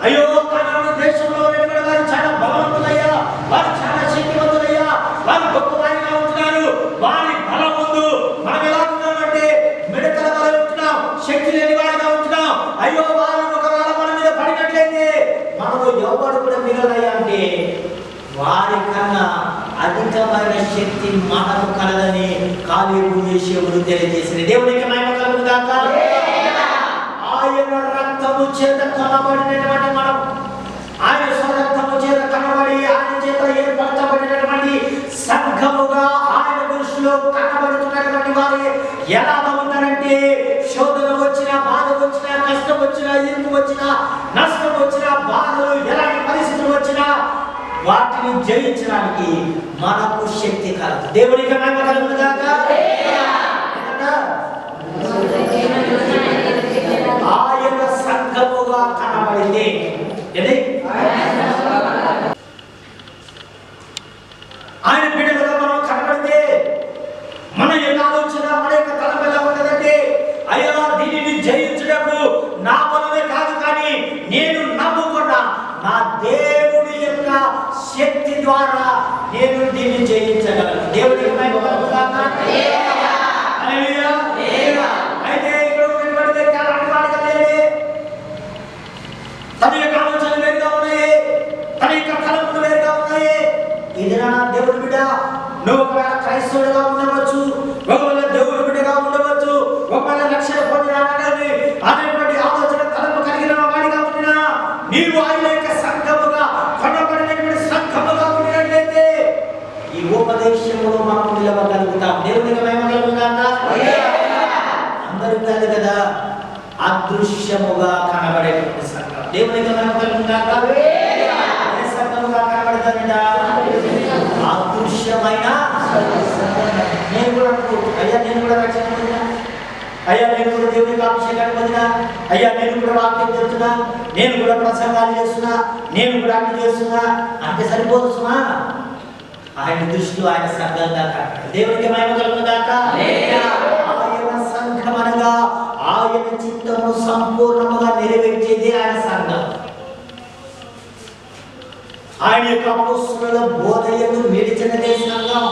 అయ్యో కనాను దేశంలో ఉన్నటువంటి వారు చాలా బలవంతులయ్యా, వారు చాలా శక్తివంతులయ్యా, వారు గొప్పవారిగా ఉంటున్నారు, వారి బలం ముందు మనం ఎలా ఉన్నామంటే మిడతల వలె ఉంటున్నాం, శక్తి లేని వారిగా ఉంటున్నాం. అయ్యో వారు ఒకవేళ మన మీద పడినట్లయితే మనలో ఎవరు కూడా మిగలయ్యా అంటే వారి కన్నా అధికమైన శక్తి మనకు కలదని కాలేబు యోషేపులు తెలియజేసింది. దేవునికి మహిమ కలుగుగాక. ఆయన రక్తము చేత కొనబడినటువంటి మనం, ఆయన స్వరక్తము చేత కనబడి ఆయన చేత ఏర్పరచబడినటువంటి సంఘముగా ఆయన దృష్టిలో కనబడుతున్నటువంటి వారు ఎలా ఉంటారంటే శోధన వచ్చినా, బాధ వచ్చినా, కష్టం వచ్చినా, ఇరుకు వచ్చినా, నష్టం వచ్చినా, బాధలు ఎలాంటి పరిస్థితులు వచ్చినా వాటిని జయించడానికి మనకు శక్తి కలదు. దేవునికి మహిమ కలుగుగాక. ఆయన సంఘముగా కనబడితే ఆయన బిడ్డలుగా మనం కనబడితే మన యొక్క ఆలోచన, మన యొక్క తలం ఎలా ఉంటుందంటే అయ్యా దీనిని జయించుటకు నా బలమే కాదు, కానీ నేను నమ్ముకున్న నా దేవుడి యొక్క శక్తి ద్వారా నేను దీన్ని జయించగలను. దేవుడికి మహిమ తన యొక్క ఆలోచనలు వేరుగా ఉన్నాయి, తన యొక్క తలంపులు వేరుగా ఉన్నాయి. ఇది నా దేవుడి బిడ్డ, నువ్వు ఒకవేళ క్రైస్తవుడిగా ఉండవచ్చు, ఒకవేళ దేవుడి బిడ్డగా ఉండవచ్చు, ఒకవేళ రక్షణ పొందినాడని అనేటువంటి ఆలోచన తలంపు కలిగిన వాడిగా ఉండినా, నీవు ఆయన యొక్క సంఘముగా కొనబడినటువంటి సంఘముగా ఉండినట్లయితే ఈ ఉపదేశంలో మనం నిలవగలుగుతాం. దేవునికి మహిమ కలుగుగాక. అందరికీ కాదు కదా, అదృశ్యముగా కనబడేటువంటి సంఘం. దేవునికి మహిమ కలుగుగాక. ఏ సంఘముగా కనబడతానంట? అదృశ్యమైన. నేను కూడా అయ్యా, నేను కూడా రక్షణ పొందినా, అయ్యా నేను కూడా దేవునికి అభిషేకాన్ని పొందినా, అయ్యా నేను కూడా వాక్యం చెప్తున్నా, నేను కూడా ప్రసంగాలు చేస్తున్నా, నేను కూడా అన్ని చేస్తున్నా అంటే సరిపోదు సుమా. ఆయన దృష్టిలో ఆయన సంఘంగా కాక. దేవునికి మహిమ కలుగుగాక. ఆయన సంఘం అనగా ఆయన చిత్తము సంపూర్ణముగా నెరవేర్చేది ఆయన సంఘం. ఆయన యొక్క అపోస్తలుల బోధయందు నిలిచినదే సంఘం.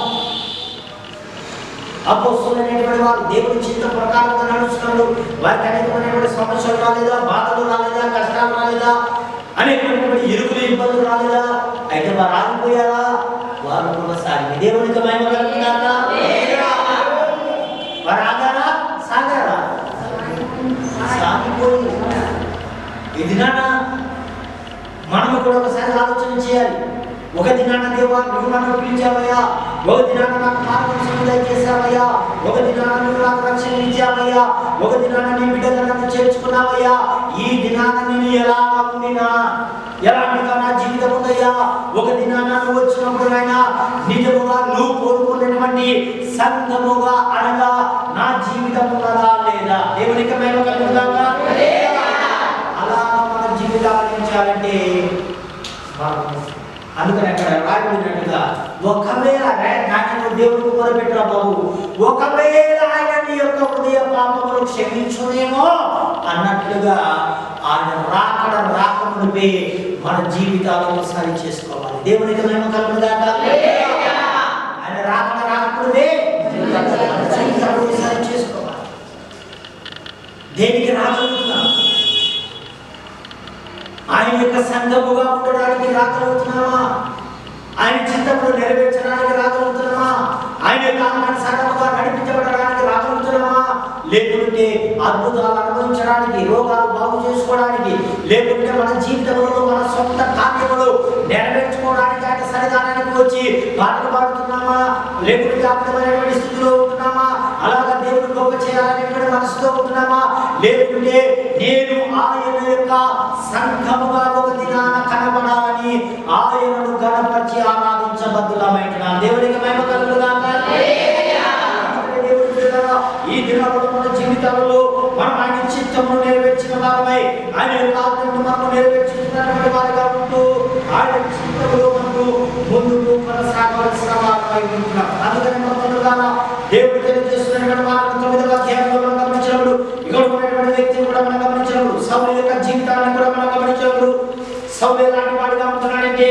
అపోస్తలులైనటువంటి వారు దేవుని చిత్త ప్రకారంగా నడుస్తున్నారు. వారికి అనేకమైనటువంటి సమస్యలు రాలేదా, బాధలు రాలేదా, కష్టాలు రాలేదా, అనేకమైనటువంటి ఇరుకులు ఇబ్బందులు రాలేదా? అయితే వారు ఆగిపోయారా? వారు కొనసాగి. దేవునికి మహిమ కలుగుగాక. వారు ఆగారా, సాగారా? సాగిపోయి. ఇది నాన్న మనము కూడా ఒకసారి ఆలోచన చేయాలి. ఒక దినాన దేవా నువ్వు నన్ను పిలిచావయ్యా, ఒక దినాన నాకు మార్గం సులువు చేశావయ్యా, ఒక దినాన నువ్వు నాకు రక్షణ ఇచ్చావయ్యా, ఒక దినాన నీ బిడ్డగా నన్ను చేర్చుకున్నావయ్యా. ఈ దినాన నేను ఎలా ఉండినా, ఎలాంటిగా నా జీవితం ఉందయ్యా. ఒక దినాన నువ్వు వచ్చినప్పుడు అయినా నిజముగా నువ్వు కోరుకున్నటువంటి సంఘముగా అనగా నా జీవితం ఉన్నదా లేదా? దేవునికి మహిమ కలుగుగాక. అలా మన జీవితాలు ఎంచాలంటే అందుకని అక్కడ రాయబడినట్టుగా ఒకవేళ ఆయన దేవుడికి మొదలుపెట్టరా బాబు, ఒకవేళ ఆయన నీ యొక్క హృదయ పాపములు క్షమించునేమో అన్నట్లుగా ఆయన రాకమునిపై మన జీవితాలను సరి చేసుకోవాలి. దేవునికి మహిమ కలుగుగాక. ఆయన రాకమునిపై సరి చేసుకోవాలి. దేనికి రాగలుగుతున్నాం? ఆయన యొక్క సంఘముగా ఉండడానికి రాగలుగుతున్నామా? ఆయన చిత్తమును నెరవేర్చడానికి రాగలుగుతున్నామా? ఆయన యొక్క ఆత్మానుసారముగా నడిపించబడడానికి రాగలుగుతున్నామా? లేకుంటే అద్భుతాలు అనుభవించడానికి, రోగాలు బాగు చేసుకోవడానికి, లేకుంటే మన జీవితంలో మన సొంత కార్యములు నెరవేర్చుకోవడానికి ఆయన సన్నిధానానికి వచ్చి పాటలు పాడుతున్నామా? లేకుంటే అద్భుతమైనటువంటి స్థితిలో ఉంటున్నామా? అలాగా దేవుడు గొప్ప చేయాలనేటువంటి మనసుతో ఉంటున్నామా? లేకుంటే నేను ఆయన యొక్క సంఘముగా ఒక దినాన కనబడాలని ఆయనను గణపరిచి ఆరాధించబద్దులమైనా. దేవునికి మహిమ కలుగుగాక. ఈ దినాలలో మన జీవితాలలో మనం ఆయన చిత్తమును నెరవేర్చిన వారమై, ఆయన యొక్క ఆజ్ఞను మనము నెరవేర్చుతున్నటువంటి వారిగా ఉంటూ ఆయన చిత్తములో మనకు ముందుకు కొనసాగవలసిన వారమై ఉంటున్నాం. అందుకని మన దేవుడు తెలియజేస్తున్నటువంటి వారిని 9వ అధ్యాయంలో మనం గమనించినప్పుడు, ఇక్కడ ఉన్నటువంటి వ్యక్తిని కూడా మనం గమనించినప్పుడు, సౌలు యొక్క జీవితాన్ని కూడా మనం గమనించినప్పుడు, సౌలు ఎలాంటి వాడిగా ఉంటున్నాడంటే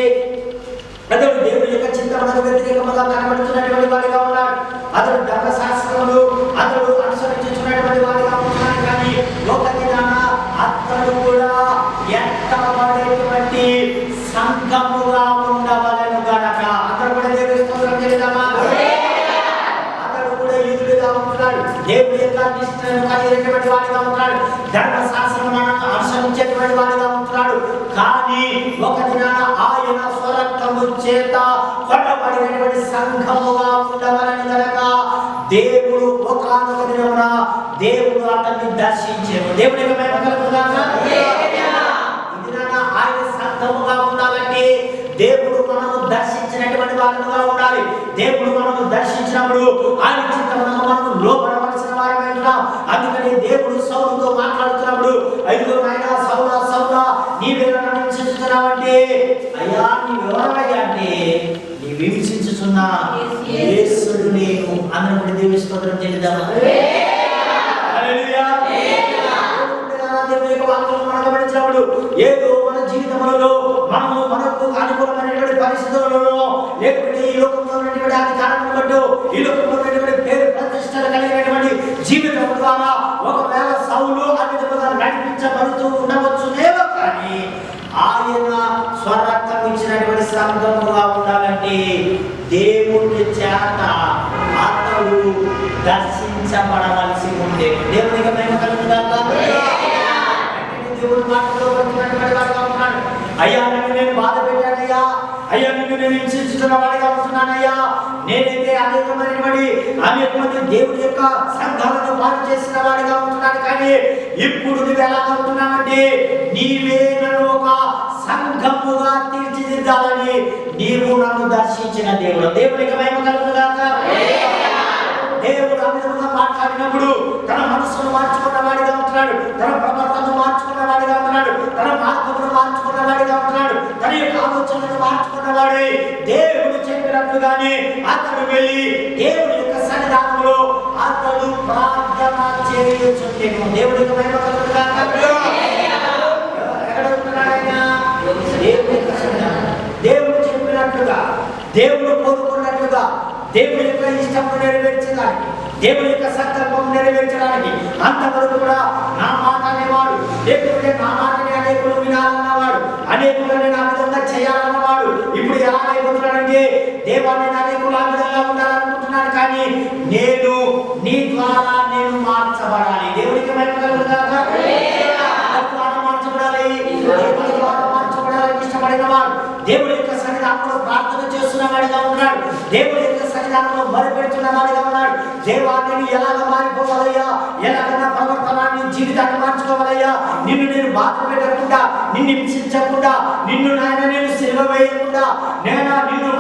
అతడు దేవుడి యొక్క చిత్తమునకు వ్యతిరేకంగా కనబడుతున్నటువంటి వాడిగా ఉన్నాడు. అతడు ధర్మశాస్త్రములు అతడు అనుసరించుతున్నటువంటి వాడిగా ఉంటున్నాడు. కానీ ఒక దినాన అతడు కూడా ఎత్తబడేటువంటి సంఘముగా ఉండవలను గనక అతడు కూడా దేవుడి స్తోత్రం చేద్దామా? అతడు కూడా యూదుడిగా ఉంటున్నాడు, దేవుడి యొక్క నిష్ఠను కలిగినటువంటి వాడిగా ఉంటున్నాడు, ధర్మశాస్త్రమును అనుసరించేటువంటి వాడిగా ఉంటున్నాడు. కానీ ఒక దినాన ఆయన స్వరక్తము చేత కొట్టబడినటువంటి సంఘముగా ఉండవలని గనక దేవుడు ఒకానొక దినమున దేవుడు అతన్ని దర్శించాడు. దేవుడికి మహిమ కలుగుగాక. ఆయన సంఘముగా ఉండాలంటే దేవుడు మనము దర్శించినటువంటి వారుగా ఉండాలి. దేవుడు మనము దర్శించినప్పుడు ఆయన చిత్తమునకు మనము లోబడవలసిన వారమై ఉంటాం. అందుకని దేవుడు సౌలుతో మాట్లాడుతున్నప్పుడు, ఐదుగురు నాయనా సౌలా సౌలా నీవేలా నన్ను హింసించుతున్నావంటే, అయ్యా నీవెవరయ్యా అంటే నీవు హింసించుతున్న యేసుడు నేను అన్నప్పుడు దేవుని స్తోత్రం చేద్దామా? హల్లెలూయా. దేవుని యొక్క వాక్యం మనం గమనించినప్పుడు ఏదో మన జీవితంలో మనము మనకు అనుకూలమైనటువంటి పరిస్థితులలో, లేకుంటే ఈ లోకంలో ఉన్నటువంటి అధికారాన్ని బట్టి, ఈ లోకంలో ఉన్నటువంటి పేరు ప్రతిష్టలు కలిగినటువంటి జీవితం ద్వారా ఒకవేళ సౌలు ఆ విధంగా నడిపించబడుతూ ఉండవచ్చునేమో, కానీ స్వరక్తం ఇచ్చినటువంటి సంఘముగా ఉండాలంటే దేవుని చేత అతడు దర్శించబడవలసి ఉండే. దేవునికి మహిమ కలుగుగాక. దేవుని మాటలో ఉన్నాడు. అయ్యా నన్ను నేను బాధ పెట్టానయ్యా, అయ్యా నిన్ను నేను హింసించుతున్న వాడిగా ఉంటున్నానయ్యా, నేనైతే అనేక మంది దేవుడి యొక్క సంఘాలను పాటు చేసిన వాడిగా ఉంటున్నాను, కానీ ఇప్పుడు నువ్వు ఎలా ఉంటున్నావంటే నీవే నన్ను ఒక సంఘముగా తీర్చిదిద్దాలని నీవు నన్ను దర్శించిన దేవుడు. దేవునికి మహిమ కలుగుగాక. దేవుడు ఆ విధంగా మాట్లాడినప్పుడు తన మనస్సును మార్చుకున్న వాడిగా ఉంటున్నాడు, తన ప్రవర్తనను మార్చుకున్న వాడిగా ఉంటున్నాడు, తన మార్గమును మార్చుకున్న వాడిగా ఉంటున్నాడు, తన యొక్క ఆలోచనను మార్చుకున్న వాడే దేవుడు చెప్పినట్టుగానే అతడు వెళ్ళి దేవుడి యొక్క సన్నిధానంలో అతడు ప్రార్థన చేయుచుండెను. దేవుడికి మహిమ కలుగుగాక. ఎక్కడ ఉంటున్నాడు ఆయన? దేవుడి యొక్క సన్నిధానం. దేవుడు చెప్పినట్లుగా, దేవుడు కోరుకున్నట్లుగా, దేవుడి యొక్క ఇష్టం నెరవేర్చడానికి, దేవుడి యొక్క సంకల్పం నెరవేర్చడానికి అంతవరకు కూడా నా మాట అనేవాడు, లేకపోతే నా మాటని అనేకులు వినాలన్నవాడు, అనేకులని నా విధంగా చేయాలన్నవాడు ఇప్పుడు ఎలా అయిపోతున్నాడంటే దేవాన్ని అనేకులు ఆ విధంగా ఉండాలనుకుంటున్నాను, కానీ నేను నీ ద్వారా నేను మార్చబడాలి. దేవుడికి మహిమ కలుగుగాక. మార్చబడాలి, దేవుడి ద్వారా మార్చబడాలని ఇష్టపడిన వాడు దేవుడి యొక్క సన్నిధానంలో ప్రార్థన చేస్తున్న వాడిగా ఉన్నాడు, దేవుడి యొక్క సన్నిధానంలో మొరపెడుతున్న వాడిగా ఉన్నాడు. దేవా నేను ఎలాగ మారిపోవాలయ్యా, ఎలాగ నా ప్రవర్తనాన్ని జీవితాన్ని మార్చుకోవాలయ్యా, నిన్ను నేను బాధ పెట్టకుండా, నిన్ను హింసించకుండా, నిన్ను నాయన నేను సిలువ వేయకుండా, నిన్ను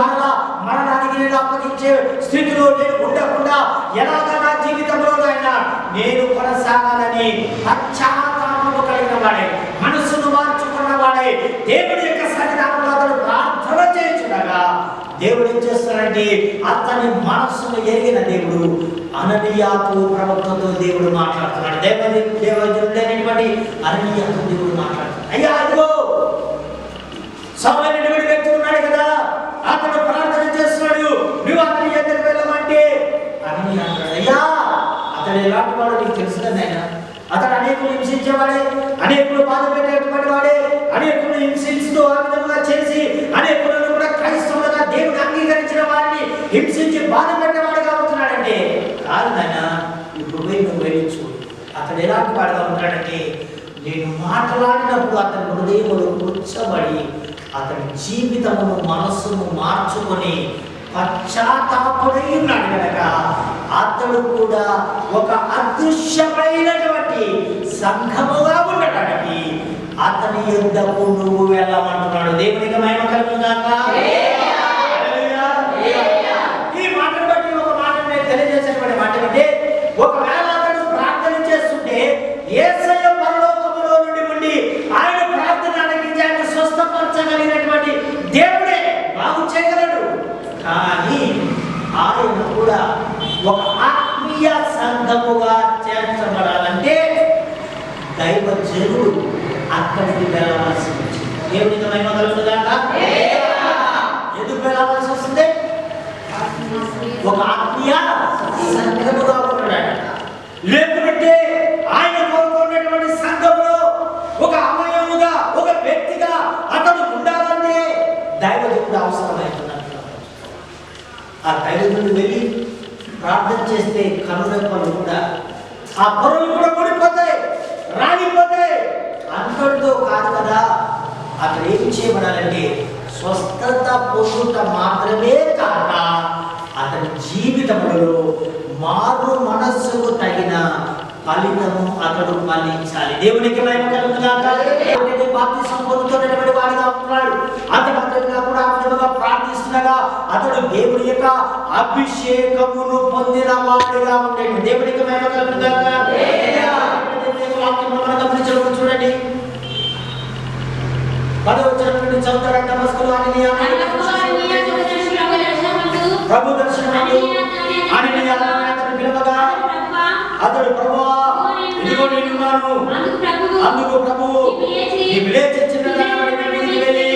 మరణానికి నేను అప్పగించే స్థితిలో నేను ఉండకుండా ఎలాగ నా జీవితంలో నాయన నేను కొనసాగాలని పశ్చాత్తాపము కలిగిన వాడే, మనసును మార్చుకున్న వాడే దేవుడి యొక్క సన్నిధానంలో అతను ప్రార్థన చేయించుడగా దేవుడు ఏం చేస్తాడంటే అతని మనస్సును ఎరిగిన దేవుడు అననీయాతో ప్రవక్తతో దేవుడు మాట్లాడుతున్నాడు. దేవుడైనటువంటి అననీయాతో దేవుడు మాట్లాడుతున్నాడు. అయ్యా అదిగో సౌలైనటువంటి వ్యక్తి ఉన్నాడు కదా, అతడు ప్రార్థన చేస్తున్నాడు, నువ్వు అతని దగ్గరికి వెళ్ళమంటే అననీయ అంటాడు, అయ్యా అతడు ఎలాంటి వాడు నీకు తెలుసు కదా ఆయన, అతడు అనేకులు హింసించేవాడే, అనేకులు బాధ పెట్టేటువంటి వాడే, అనేకులు హింసిస్తూ ఆ విధంగా చేసి అనేకులను కూడా క్రైస్తవులుగా దేవుడు అంగీకరించిన వారిని హింసించి బాధ పెట్టేవాడుగా అవుతున్నాడంటే కాదు నాయన, ఇప్పుడు పోయి నువ్వు వెళ్ళించు. అతడు ఎలాంటి వాడుగా ఉంటాడంటే నేను మాట్లాడినప్పుడు అతని హృదయంలో కూర్చోబడి అతని జీవితమును మనస్సును మార్చుకొని పశ్చాత్తాపడై ఉన్నాడు కనుక అతడు కూడా ఒక అదృశ్యమైనటువంటి సంఘముగా ఉండటానికి అతని యుద్ధకు నువ్వు వెళ్ళమంటున్నాడు. దేవునికి మహిమ కలుగుగాక. ఈ మాటను బట్టి ఒక మాట నేను తెలియజేసేటువంటి మాట అంటే ఒకవేళ అతడు ప్రార్థన చేస్తుంటే యేసయ్య పరలోకములో నుండి ఉండి ఆయన ప్రార్థన ఆలకించి ఆయన స్వస్థపరచగలిగినటువంటి దేవుడే బాగు చేయగలడు, కానీ ఆయన కూడా ఒక ఆత్మీయ సంఘముగా చేర్చబడాలంటే దైవజనుడు అక్కడికి వెళ్ళవలసి వచ్చింది. దేవునికి మహిమ కలుగుగాక. ఎందుకు వెళ్ళవలసి వస్తుంది? ఒక ఆత్మీయ సంఘముగా ఉన్నాడు, లేకపోతే ఆయన కోరుకున్నటువంటి సంఘంలో ఒక అవయముగా ఒక వ్యక్తిగా అతను ఉండాలంటే దైవజనుడు అవసరమవుతున్నాడు. ఆ దైవజనుడు వెళ్ళి ప్రార్థన చేస్తే కనురెప్పలు కూడా ఆ పొరలు కూడా ఊడిపోతాయి, రాలిపోతాయి. అంతటితో కాదు కదా, అక్కడ ఏం చేయబడాలంటే స్వస్థత పొందుట మాత్రమే కాక అతని జీవితంలో మారు మనస్సుకు తగిన ఫలితము అతడు ఫలించాలి. దేవునికి మహిమ కలుగుగాక. బాప్తిసం పొందుతున్నటువంటి వాడిగా ఉంటున్నాడు, అంతకంతగా కూడా ఆ విధంగా ప్రార్థిస్తుండగా అతడు దేవుడి యొక్క అభిషేకమును పొందిన వాడిగా ఉండేది. దేవునికి మహిమ కలుగుగాక. గమనించడం చూడండి, 10వ వచనం నుండి చదువుతారా? నమస్కారం. ప్రభు దర్శనమందు అననీయ అతని పిలవగా అతడు ప్రభువా ఇదిగో నేనున్నాను. అందుకు ప్రభువు నీవు లేచి చిన్నదానివైన వెళ్ళి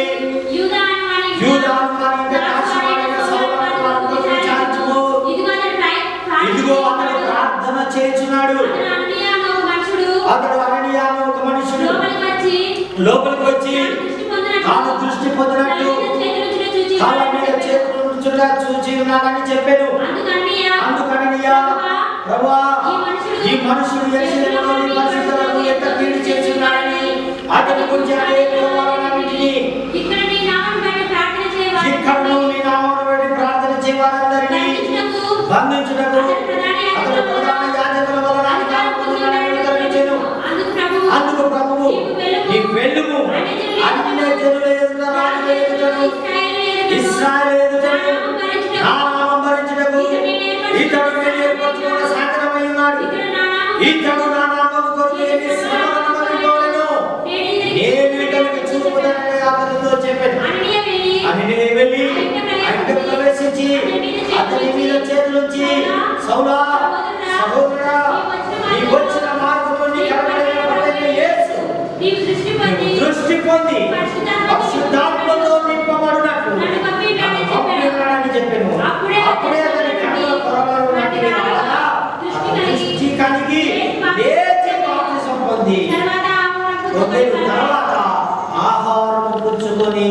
యూదా అనువాని నాశనమైన సౌలును విచారించుము. ఇదిగో అతడు ప్రార్థన చేయుచున్నాడు. అతడు అననీయ అనే ఒక మనుషుడు లోపలికి వచ్చి తాను దృష్టి పొందినట్లు తల మీద చేతులు ఉంచుట చూచి ఉన్నాడని చెప్పాను. అందుకనయ్యా ప్రభువా, ఈ మనుషుడు యెరూషలేములోని పరిశుద్ధులకు ఎంత కీడు చేసి ఉన్నాడని అతని గురించి అనేక వారందరినీ ఇక్కడ నీ నామమును బట్టి ప్రార్థన చేయవారందరినీ బంధించుటకు అతడు ప్రధాన యాజకుల వలన అధికారం పొందినని కల్పించెను. అందుకు ప్రభువు, నీవు వెళ్ళుము, అన్ని జనుల ఎదుట రాజుల ఎదుటను ఇశ్రాయేలు ఎదుటను నా నామం భరించుటకు ఇతడు నేను ఏర్పరచుకున్న సాధనమై ఉన్నాడు. ఇతడు నా నామము కొరకు ఎన్ని శ్రమలను అనుభవించవలెను. నేను ఇతనికి చూపుదనని అతనితో చెప్పాను. అననీయ వెళ్ళి ఆయన ప్రవేశించి అతని మీద చేతులుంచి, సౌలా సహోదరుడా, నీ వచ్చిన మార్గంలో నీ కనబడిన యేసు దృష్టి పొంది పరిశుద్ధాత్మతో నింపబడునట్లు పంపినాడని చెప్పాను. అప్పుడే అతని కన్నుల పొరలో దృష్టి కలిగి లేచి బాప్తిసం పొంది తర్వాత ఆహారం పుచ్చుకొని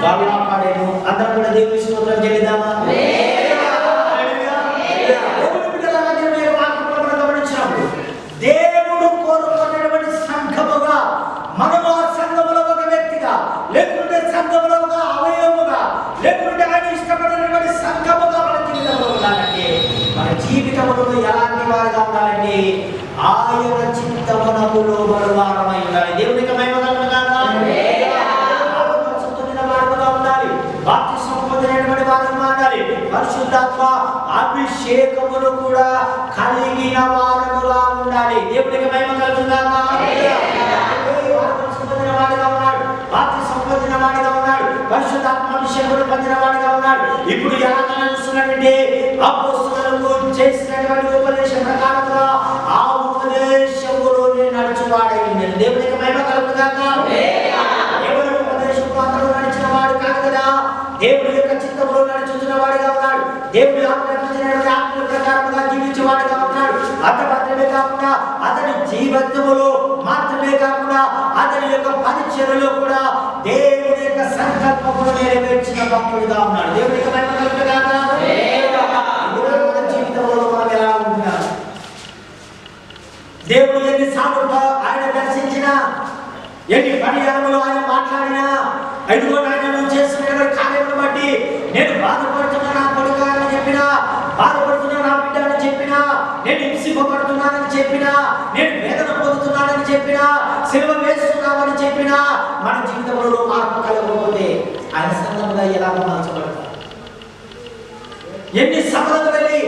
బలపడెను. అందరం కూడా దేవుని స్తోత్రం చెల్లిద్దామా? దేవుడు కోరుకున్నటువంటి సంఘముగా మనము ఆ సంఘములో ఒక వ్యక్తిగా, లేకుంటే సంఘములో ఒక అవయవముగా, లేకుంటే ఆయన ఇష్టపడినటువంటి సంఘముగా మన జీవితంలో ఉండాలంటే, మన జీవితంలో ఎలాంటి వారుగా ఉండాలంటే ఆయన చిత్తమునకు లోబడు వారమై ఉండాలి. దేవునికి మహిమ కలుగుగాక. పొందిన వారుగా ఉండాలి, బాప్తిసం పొందినటువంటి వారుగా ఉండాలి, పరిశుద్ధాత్మ అభిషేకమును కూడా కలిగిన వారుగా ఉండాలి. దేవునికి మహిమ కలుగుగాక. పొందిన వాడిగా ఉన్నాడు, బాప్తిసం పొందిన వాడిగా ఉన్నాడు, పరిశుద్ధాత్మ అభిషేకమును పొందిన వాడిగా ఉన్నాడు. ఇప్పుడు ఎలా చూస్తున్నటువంటి అపోస్తలులకు చేసినటువంటి ఉపదేశం ప్రకారంగా ఆ ఉపదేశములోనే నడుచువాడై ఉన్నాడు. దేవునికి మహిమ కలుగుగాక. ఎవరి ఉపదేశంలో అతడు నడిచిన వాడు కాదు కదా, దేవుడి యొక్క చిత్తంలో నడుచుతున్న వాడిగా ఉన్నాడు. దేవుడి ఆజ్ఞల ప్రకారంగా జీవించేవాడిగా ఉన్నాడు. అంత మాత్రమే కాకుండా అతని జీవితంలో మాత్రమే కాకుండా అతని యొక్క పరిచర్యలో కూడా దేవుడి యొక్క సంకల్పమును నెరవేర్చిన భక్తుడిగా ఉన్నాడు. దేవుడి యొక్క మహిమ కలుగుగాక. జీవితంలో మనం ఎలా ఉంటున్నాం? దేవుడు ఎన్నిసార్లు ఆయన దర్శించినా, ఎన్ని పర్యాయములు ఆయన మాట్లాడినా, ఐదుగో ఆయన నువ్వు చేస్తున్న కార్యమును బట్టి నేను బాధపడుతున్నా నా కొడుకు అని చెప్పినా, బాధపడుతున్నా నా బిడ్డ అని చెప్పినా, నేను హింసింపబడుతున్నానని చెప్పినా, నేను వేదన పొందుతున్నానని చెప్పినా, సిలువ వేస్తున్నామని చెప్పినా, మన జీవితంలో మార్పు కలగకపోతే ఆయన సంఘంగా ఎలా మార్చబడతారు? ఎన్ని సభలకు వెళ్ళి,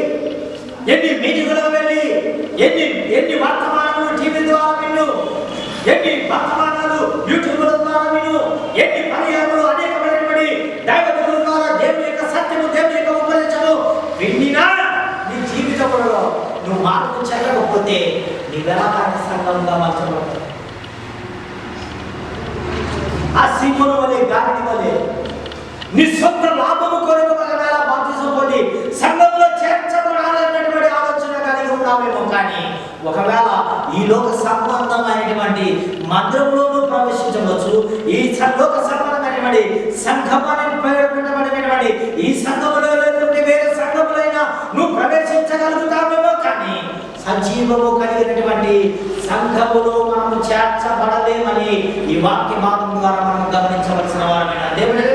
ఎన్ని మీటింగులకు వెళ్ళి, ఎన్ని వర్తమానాలు టీవీ ద్వారా విను, ఎన్ని వర్తమానాలు యూట్యూబ్ ద్వారా విను, ఎన్ని పర్యాయములు అనేకమైనటువంటి దైవజనుల ద్వారా దేవుని యొక్క సత్యము, దేవుని యొక్క ఉపదేశము వినినా నీ జీవితంలో నువ్వు మార్పు చెందకపోతే నీవెలా సంఘంగా మార్చబడతావు? ఆ సింహుల వలె, గాడిద వలె నీ సొంత లాభము కొరకు ఒకవేళ బాప్తిసం పొంది సంఘంలో చేర్చబడాలన్నటువంటి ఆలోచన కలిగి ఉన్నావేమో, కానీ ఒకవేళ ఈ లోక సంబంధమైనటువంటి మందిరంలోనూ ప్రవేశించవచ్చు, ఈ లోక సంబంధమైనటువంటి సంఘమని పెట్టబడినటువంటి ఈ సంఘములో లేకుంటే వేరే సంఘములైనా నువ్వు ప్రవేశించగలుగుతావేమో, కానీ సజీవము కలిగినటువంటి సంఘములో మనము చేర్చబడలేమని ఈ వాక్య భాగం ద్వారా మనం గమనించవలసిన వారమైన దేవుడు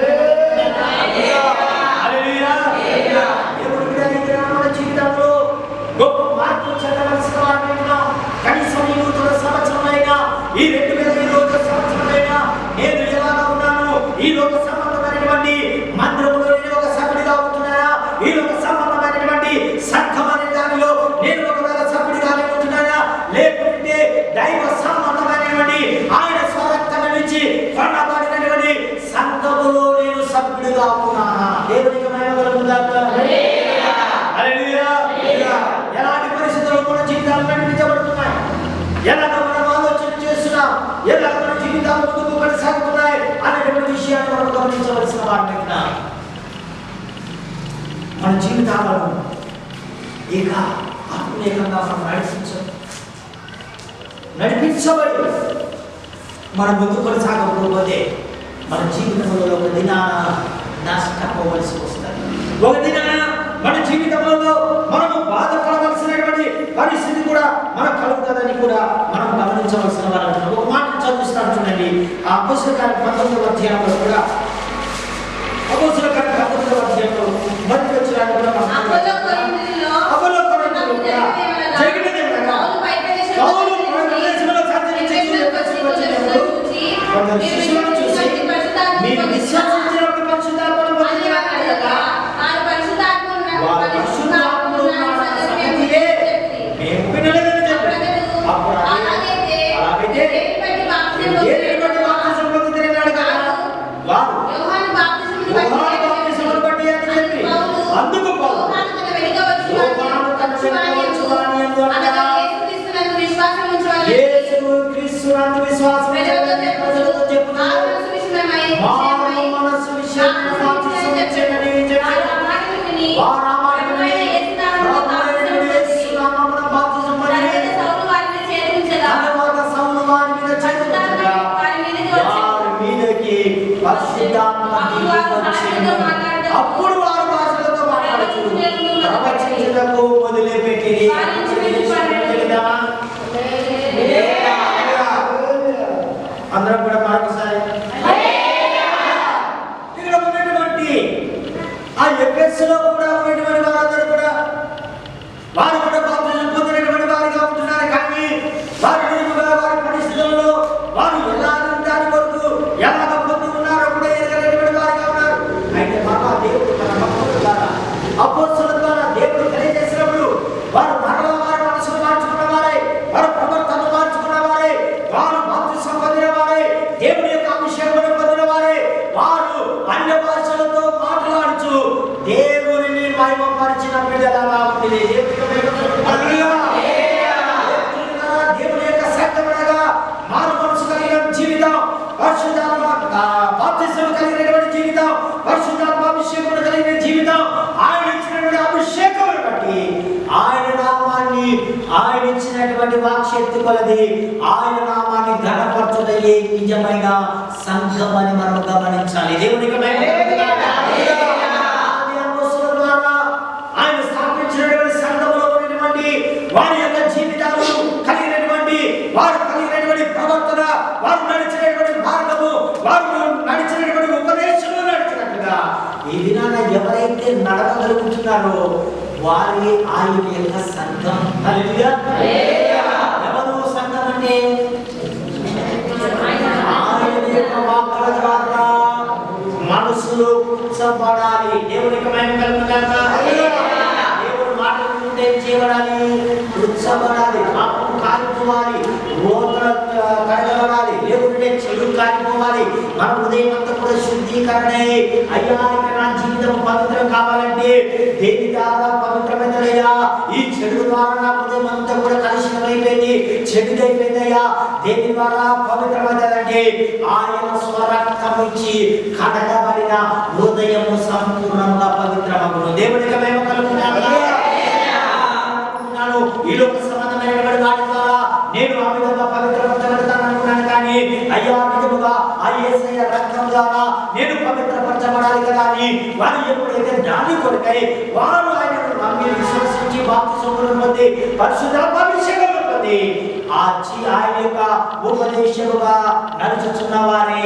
జీవితంలో గొప్ప మార్పు చెందవలసిన వారైనా, కనీసం ఈ నూతన సంవత్సరమైనా, ఈ 2020 సంవత్సరమైనా నేను ఎలాగా ఉన్నాను? ఈ లోక సంబంధమైనటువంటి మందిరంలో నేను ఒక సభ్యుడిగా ఉంటున్నానా? ఈ లోక సంబంధమైనటువంటి సంఘం అనే దానిలో నేను ఒకవేళ సభ్యుడిగా ఉంటున్నానా? లేకుంటే దైవ సంబంధమైనటువంటి ఆయన స్వరక్తం నుంచి కొనబడినటువంటి సంఘములో నేను సభ్యుడిగా ఉన్నానా? దేవునికి మహిమ కలుగుగాక. ఎలాంటి పరిస్థితుల్లో మన జీవితాలు నడిపించబడుతున్నాయి, ఎలాగ మనం ఆలోచన చేస్తున్నాం, ఎలాగ మన జీవితాలు ముందుకు కొనసాగుతున్నాయి అనేటువంటి విషయాన్ని మనం గమనించవలసిన వాటిని మన జీవితాలను ఇక ఆత్మీయంగా మనం నడిపించబడి మనం ముందుకు కొనసాగకపోతే మన జీవితంలో ఒక దినాన నష్టపోవలసి వస్తుంది. ఒక దినాన మన జీవితంలో మనము బాధపడవలసినటువంటి పరిస్థితి కూడా మనకు కలుగుతుందని కూడా మనం గమనించవలసిన వాళ్ళు. ఒక మాట చదివిస్తాను చూడండి. ఆ అపోస్తలుల కార్యం 19వ అధ్యాయంలో కూడా అపోస్తలుల కార్యం 19వ అధ్యాయంలో మొదటి వచనాన్ని కూడా మనం అపోలో కొరింథీయులలో కూడా జరిగినది ఏమనగా పౌలు ప్రదేశంలో సంచరించి కొందరు శిష్యులను చూసి మీరు విశ్వసించిన పరిశుద్ధాత్మను పొందినారు కదా, వారు పరిశుద్ధాత్మను మేము వినలేదని చెప్పారు. అప్పుడు అలాగైతే దేనిని బట్టి బాప్తిసం పొందుతున్నాడు కదా, వారు యోహాను బాప్తిసమును బట్టి అని చెప్పి అందుకు పౌలు యోహాను తన వెనుక వచ్చువాని యందు అనగా యేసు క్రీస్తునందు విశ్వాసం ప్రజలతో చెప్పుచున్నారు. మనసు విషయమైన బాప్తిసం ఇచ్చెనని చెప్పారు. వారు ఆ మాట విని ప్రభువైన యేసు నామమున బాప్తిసం పొంది తరువాత సౌలు వారి మీద చేతులుంచగా వారి మీదకి పరిశుద్ధాత్మ దిగి వచ్చెను. అప్పుడు వారు భాషలతో మాట్లాడుచు ప్రవచించుటకు మొదలుపెట్టిరి. అందరం కూడా మరొకసారి ఇక్కడ ఉన్నటువంటి ఆ ఎఫెసులో కూడా ఉన్నటువంటి వారందరూ కూడా వారు కూడా బాప్తిసం పొందినటువంటి వారిగా ఉంటున్నారు. కానీ వారి నిజంగా వారి పరిస్థితుల్లో వారు ఎలాంటి దాని కొరకు ఎలాగ పొంది ఉన్నారో కూడా ఎరగలేనటువంటి వారిగా ఉన్నారు. అయితే బాబా దేవుడు తన భక్తుల ద్వారా అపోస్తలుల ద్వారా దేవుడు తెలియజేసినప్పుడు వారు మరల వారి మనసును మార్చుకున్న వారే, వారు ప్రవర్తన మార్చుకున్న వారే, వారు బాప్తిసం పొందిన వారే, దేవుని యొక్క అభిషేకం పొందిన వారే, వారు అన్య భాషలతో మాట్లాడుచు దేవుని మహిమపరిచిన బిడ్డలాగా ఉంది. దేవుని యొక్క సత్యమనగా మారు మనసు కలిగిన జీవితం, పరిశుద్ధాత్మ బాప్తిసం కలిగినటువంటి జీవితం, పరిశుద్ధాత్మ అభిషేకం కలిగిన జీవితం, ఆయన ఇచ్చినటువంటి అభిషేకమును బట్టి ఆయన నామాన్ని, ఆయన ఇచ్చినటువంటి వాక్శక్తి కొలది ఆయన నామాన్ని ఘనపరచుటయే నిజమైన సంఘం అని మనం గమనించాలి. దేవునికి ఆయన స్థాపించినటువంటి సంఘంలో ఉన్నటువంటి వారి యొక్క జీవితాలు కలిగినటువంటి వారు కలిగినటువంటి ప్రవర్తన, వారు నడిచినటువంటి మార్గము, వారు నడిచినటువంటి ఉపదేశంలో నడిచినట్టుగా ఈ దినాన ఎవరైతే నడవగలుగుతున్నారో వారి ఆయన యొక్క సంఘం. హల్లెలూయా. ఎవరు సంఘం అంటే ఆయన యొక్క వాక్కుల ద్వారా మనసులో కూర్చోబడాలి. దేవునికి మహిమ కలుగుగాక. దేవుడు మాటలు వింటే చేయబడాలి, కూర్చోబడాలి, పాపం కాలిపోవాలి, రోతలు కడగబడాలి, లేకుంటే చెడు కాలిపోవాలి. మన హృదయం అంతా కూడా శుద్ధీకరణే. అయ్యా ఇక నా జీవితం పవిత్రం కావాలంటే దేని ద్వారా పవిత్రమైందయ్యా, ఈ చెడు ద్వారా నా హృదయం అంతా కూడా కలుషితమైపోయింది, చెడుదైపోయిందయ్యా, దేని ద్వారా పవిత్రమైందంటే ఆయన స్వరక్తం ఇచ్చి కడగబడిన హృదయము సంపూర్ణంగా పవిత్రమగును. దేవునికి మహిమ కలుగుగాక. ఈ లోక సంబంధమైనటువంటి వాటి ద్వారా నేను ఆ విధంగా పవిత్రపరచబడతాను అనుకున్నాను. కానీ అయ్యా నిజముగా ఆ యేసయ్య రక్తం ద్వారా నేను పవిత్రపరచబడాలి కదా అని వారు ఎప్పుడైతే దాని కొరకై వారు ఆయనను నమ్మి విశ్వసించి బాప్తిసం పొంది పరిశుద్ధాత్మ అభిషేకం పొంది ఆయన యొక్క ఉపదేశముగా నడుచుచున్న వారే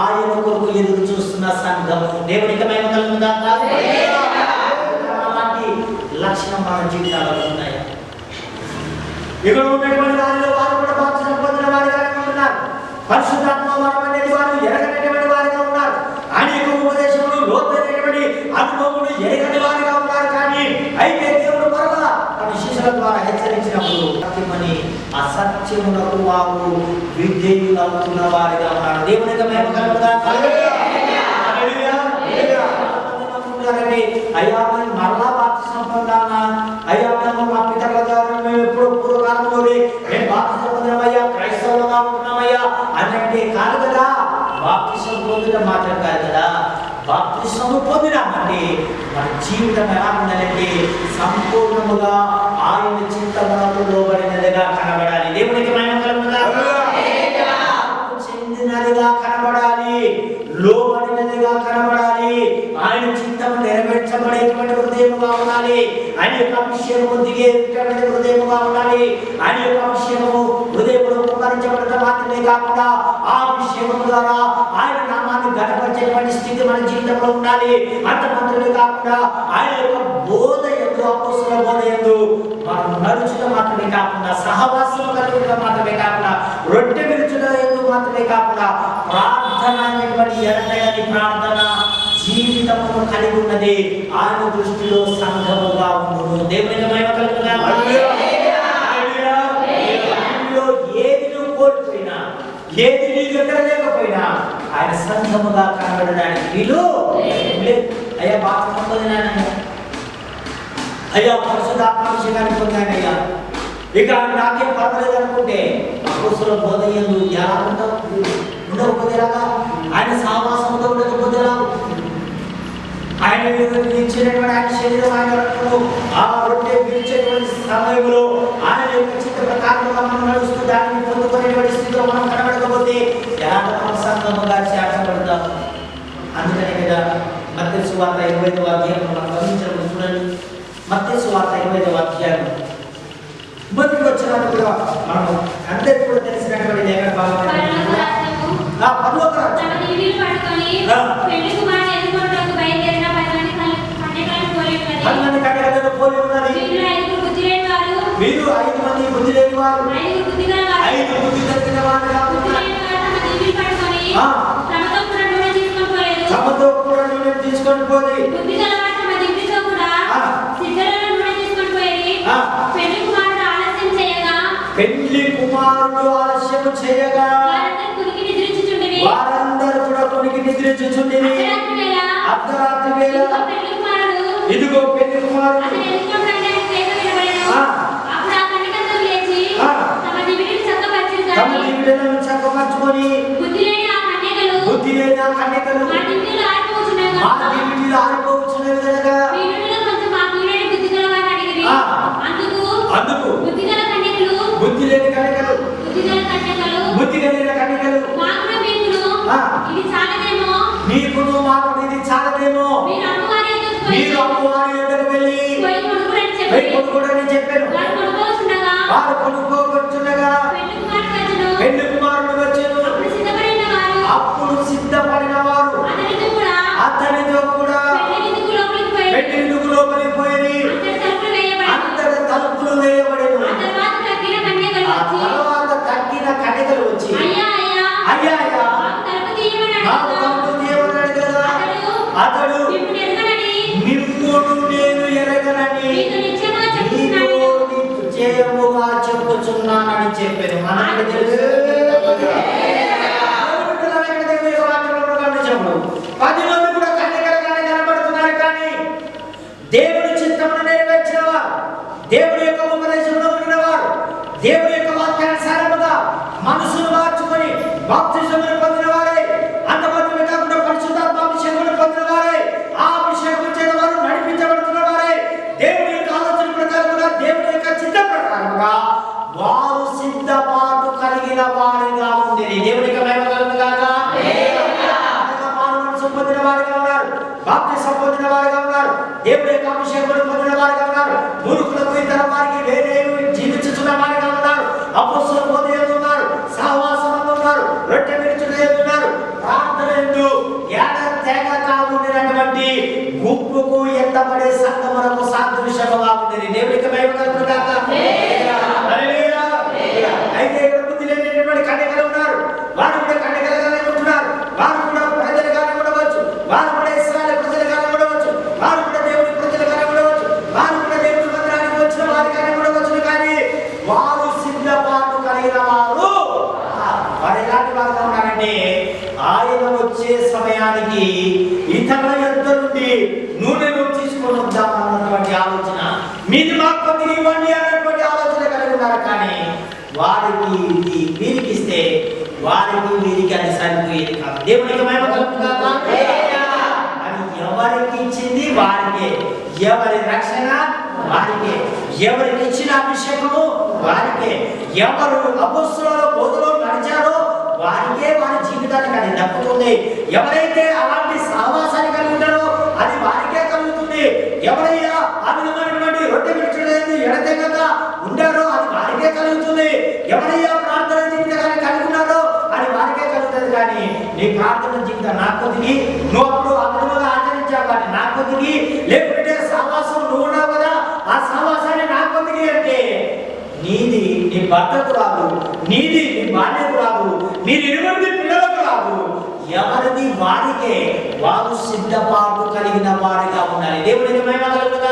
ఆయన కొరకు ఎదురు చూస్తున్న సంఘము. దేవునికి మహిమ కలుగుగాక. అలాంటి లక్షణం మన జీవితాల్లో ఉన్నాయి. ఇక్కడ ఉన్నటువంటి వారిలో వారు కూడా బాప్తిసం పొందిన వారిగా ఉన్నారు. పరిశుద్ధాత్మ వరం అనేది వారు ఎరగనటువంటి వారిగా ఉన్నారు. అనేక ఉపదేశములు, లోతైనటువంటి అనుభవములు ఎరగని వారిగా ఉన్నారు. కానీ అయితే దేవుడు మరలా తన శిష్యుల ద్వారా హెచ్చరించినప్పుడు సత్యమని అసత్యములకు వారు విధేయులవుతున్న వారిగా ఉన్నారు. దేవునికి మహిమ కలుగుగాక. హల్లెలూయా. అయ్యా మేము మరలా బాప్తిసం పొందానా, అయ్యా మేము మా పితరుల ద్వారా మేము ఎప్పుడు పూర్వకాలంలో మేము బాప్తిసం పొందినామయ్యా, క్రైస్తవులుగా ఉంటున్నామయ్యా అంటే కాదు కదా. బాప్తిసం పొందడం మాత్రం కాదు కదా, బాప్తిసము పొందినామంటే మన జీవితం ఎలా ఉండాలంటే సంపూర్ణముగా ఆయన చింతనకు లోబడినదిగా కనబడాలి. దేవునికి మహిమ కలుగుగాక. చెందినదిగా కనబడాలి. లోబడినదిగా కనబడాలి. ఆయన చిత్తము నెరవేర్చబడేటువంటి హృదయముగా ఉండాలి. ఆయన యొక్క అభిషేకము దిగేటువంటి హృదయముగా ఉండాలి. ఆయన యొక్క అభిషేకము హృదయంలో కుమ్మరించబడటం మాత్రమే కాకుండా ఆ అభిషేకం ద్వారా ఆయన నామాన్ని ఘనపరిచేటువంటి స్థితి మన జీవితంలో ఉండాలి. అంత మాత్రమే కాకుండా ఆయన యొక్క బోధ యందు, అపోస్తలుల బోధ యందు మనం నడుచుట మాత్రమే కాకుండా, సహవాసం కలిగి ఉండడం మాత్రమే కాకుండా, రొట్టె విరుచుట యందు మాత్రమే కాకుండా, ప్రార్థన అనేటువంటి ఎడతెగని ప్రార్థన జీవితమును కలిగి ఉన్నది ఆయన దృష్టిలో సంఘముగా ఉండును. దేవునికి మహిమ కలుగును గాక. ఏది నువ్వు కోల్పోయినా, ఏది నీ దగ్గర లేకపోయినా ఆయన సంఘముగా కనబడడానికి వీలు లేదు. అయ్యా బాప్తిసం పొందినానయ్యా, అయ్యా పరిశుద్ధాత్మాభిషేకాన్ని పొందానయ్యా, ఇక నాకేం పర్వాలేదు అనుకుంటే అపోస్తలుల బోధ యందు ఎలా ఉంటావు? ఉండకపోతే ఎలాగా? ఆయన సహవాసముతో ఉండకపోతే ఎలా? ఆయన ఇచ్చినటువంటి ఆయన శరీరం, ఆయన రక్తము, ఆ రొట్టె పిలిచేటువంటి సమయంలో ఆయన యొక్క చిత్త ప్రకారంగా మనం నడుస్తూ దానిని పొందుకునేటువంటి స్థితిలో మనం కనబడకపోతే ఎలా మనం సంఘముగా చేర్చబడతాము? అందుకనే కదా మత్తయి సువార్త 25వ అధ్యాయం మనం గమనించడం చూడండి. మత్తయి సువార్త 25వ అధ్యాయం మొదటి వచనాన్ని కూడా మనం అందరికీ కూడా తెలిసినటువంటి లేఖన భాగం. పరలోక రాజ్యం పన్నెండు కన్యకలను పోలి ఉన్నది. వీరు 5 మంది బుద్ధి లేని వారు, 5 బుద్ధి కలిగిన వారుగా ఉన్నారు. తమతో కూడా నూనె తీసుకొని పోయి పెళ్లి కుమారుడు ఆలస్యం చేయగా వారందరూ కూడా కొనికి నిద్రించుచుండిరి. అర్ధరాత్రి వేళ ఇదిగో పెళ్లి కుమారుడు తమ దివిడలను చక్కపరచుకొని బుద్ధి లేని ఆ కన్యకలు మా దివిడీలు ఆరిపోవచ్చున్న విధంగా అందుకు బుద్ధి లేని కన్యకలు, బుద్ధి కలిగిన కన్యకలు మీకును మాకు ఇది చాలదేమో, మీరు అమ్మవారి ఎదురు వెళ్ళి కొనుక్కోడని చెప్పాను. వారు కొనుక్కోవచ్చుండగా పెళ్లి కుమారుడు వచ్చాను. అప్పుడు సిద్ధపడిన వారు అతనితో కూడా పెళ్లి విందుకు లోపలికి పోయి అంతట తలుపులు వేయబడేను. ఆ తర్వాత తగ్గిన కన్యకలు వచ్చి అయ్యా నాకు తలుపు తీయమన్నాడు కదా. అతడు నిన్ను నేను ఎరగనని జయముగా చెప్పుచున్నానని చెప్పాను. మనకు తెలుసు 10 మంది కూడా కన్యకలుగానే కనబడుతున్నారు. కానీ దేవుని చిత్తమును నెరవేర్చిన వారు, దేవుని యొక్క ఉపదేశంలో ఉండిన వారు, దేవుని యొక్క వాక్యానుసారముగా మనసును మార్చుకొని బాప్తిజమును పొందిన వారే, అంతమంది కాకుండా పరిశుద్ధాత్మాభిషేకమును పొందిన వారే, ఆ అభిషేకం చేత వారు నడిపించబడుతున్న వారే, దేవుని యొక్క ఆలోచన ప్రకారముగా, దేవుని యొక్క చిత్త ప్రకారముగా వారు సిద్ధపాటు కలిగిన వారిగా ఉండేది. దేవునికి మహిమ కలుగును గాక. పొందిన వారిగా ఉన్నారు, బాప్తిసం పొందిన వారిగా ఉన్నారు, దేవుని యొక్క అభిషేకం పొందిన వారిగా ఉన్నారు, మూర్ఖులకు ఇతర వారికి వేరే జీవించుతున్న వారిగా ఉన్నారు, అపోస్తలుల బోధ యందు ఉన్నారు, సహవాసంలో ఉన్నారు, రొట్టె విరుచుట యందు ఉన్నారు, ప్రార్థన యందు ఎడతెగక ఉండినటువంటి గుంపుకు ఎత్తబడే సంఘములకు సాదృశ్యముగా ఉండేది. దేవునికి మహిమ కలుగును గాక. హల్లెలూయా. అయితే ఇక్కడ బుద్ధి లేనటువంటి కన్యకలు ఉన్నారు. వారు కూడా కన్యకలుగానే ఉంటున్నారు. వారు కూడా ప్రజలుగానే ఉండవచ్చు, వారు కూడా ఇశ్రాయేలు ప్రజలుగానే ఉండవచ్చు, వారు కూడా దేవుని ప్రజలుగానే ఉండవచ్చు, వారు కూడా దేవుని మందిరానికి వచ్చిన వారిగానే ఉండవచ్చు. కానీ వారు సిద్ధపాటు కలిగిన వారు. వారు ఎలాంటి వారుగా ఉన్నారంటే ఆయన వచ్చే సమయానికి ఇతరుల యొద్ద నుండి నూనెను తీసుకొని వద్దామన్నటువంటి ఆలోచన, మీది మాకు కొద్దిగా ఇవ్వండి అన్నటువంటి ఆలోచన కలిగి ఉన్నారు. కానీ వారికి ఇది వీరికి ఇస్తే వారికి వీరికి అది సరిపోయేది కాదు. దేవునికి మహిమ కలుగును గాక. అది ఎవరికి ఇచ్చింది వారికే, ఎవరి రక్షణ వారికే, ఎవరికి ఇచ్చిన అభిషేకము వారికే, ఎవరు అపోస్తలుల బోధలో నడిచారో వారికే వారి జీవితానికి అది దక్కుతుంది. ఎవరైతే అలాంటి సహవాసాన్ని కలిగి ఉంటారో అది వారికే కలుగుతుంది. ఎవరైనా ఆ విధమైనటువంటి రొట్టె విడిచినది ఎడతెగక ఉంటారో అది వారికే కలుగుతుంది. ఎవరైనా ప్రార్థన జీవితాన్ని కలిగి ఉన్నారో అది వారికే కలుగుతుంది. కానీ నీ ప్రార్థన జీవితం నా కొద్దికి, నువ్వు అప్పుడు అద్భుతంగా ఆచరించావు కానీ నా కొద్దికి, లేకుంటే సహవాసం నువ్వు ఉన్నావు కదా ఆ సహవాసాన్ని నా కొద్దికి అంటే నీది నీ భర్తకు రాదు, నీది నీ భార్యకు రాదు, మీరు 20 పిల్లలకు రాదు. ఎవరిది వారికే వారు సిద్ధపాటు కలిగిన వారిగా ఉండాలి. దేవుడికి మహిమ కలుగును.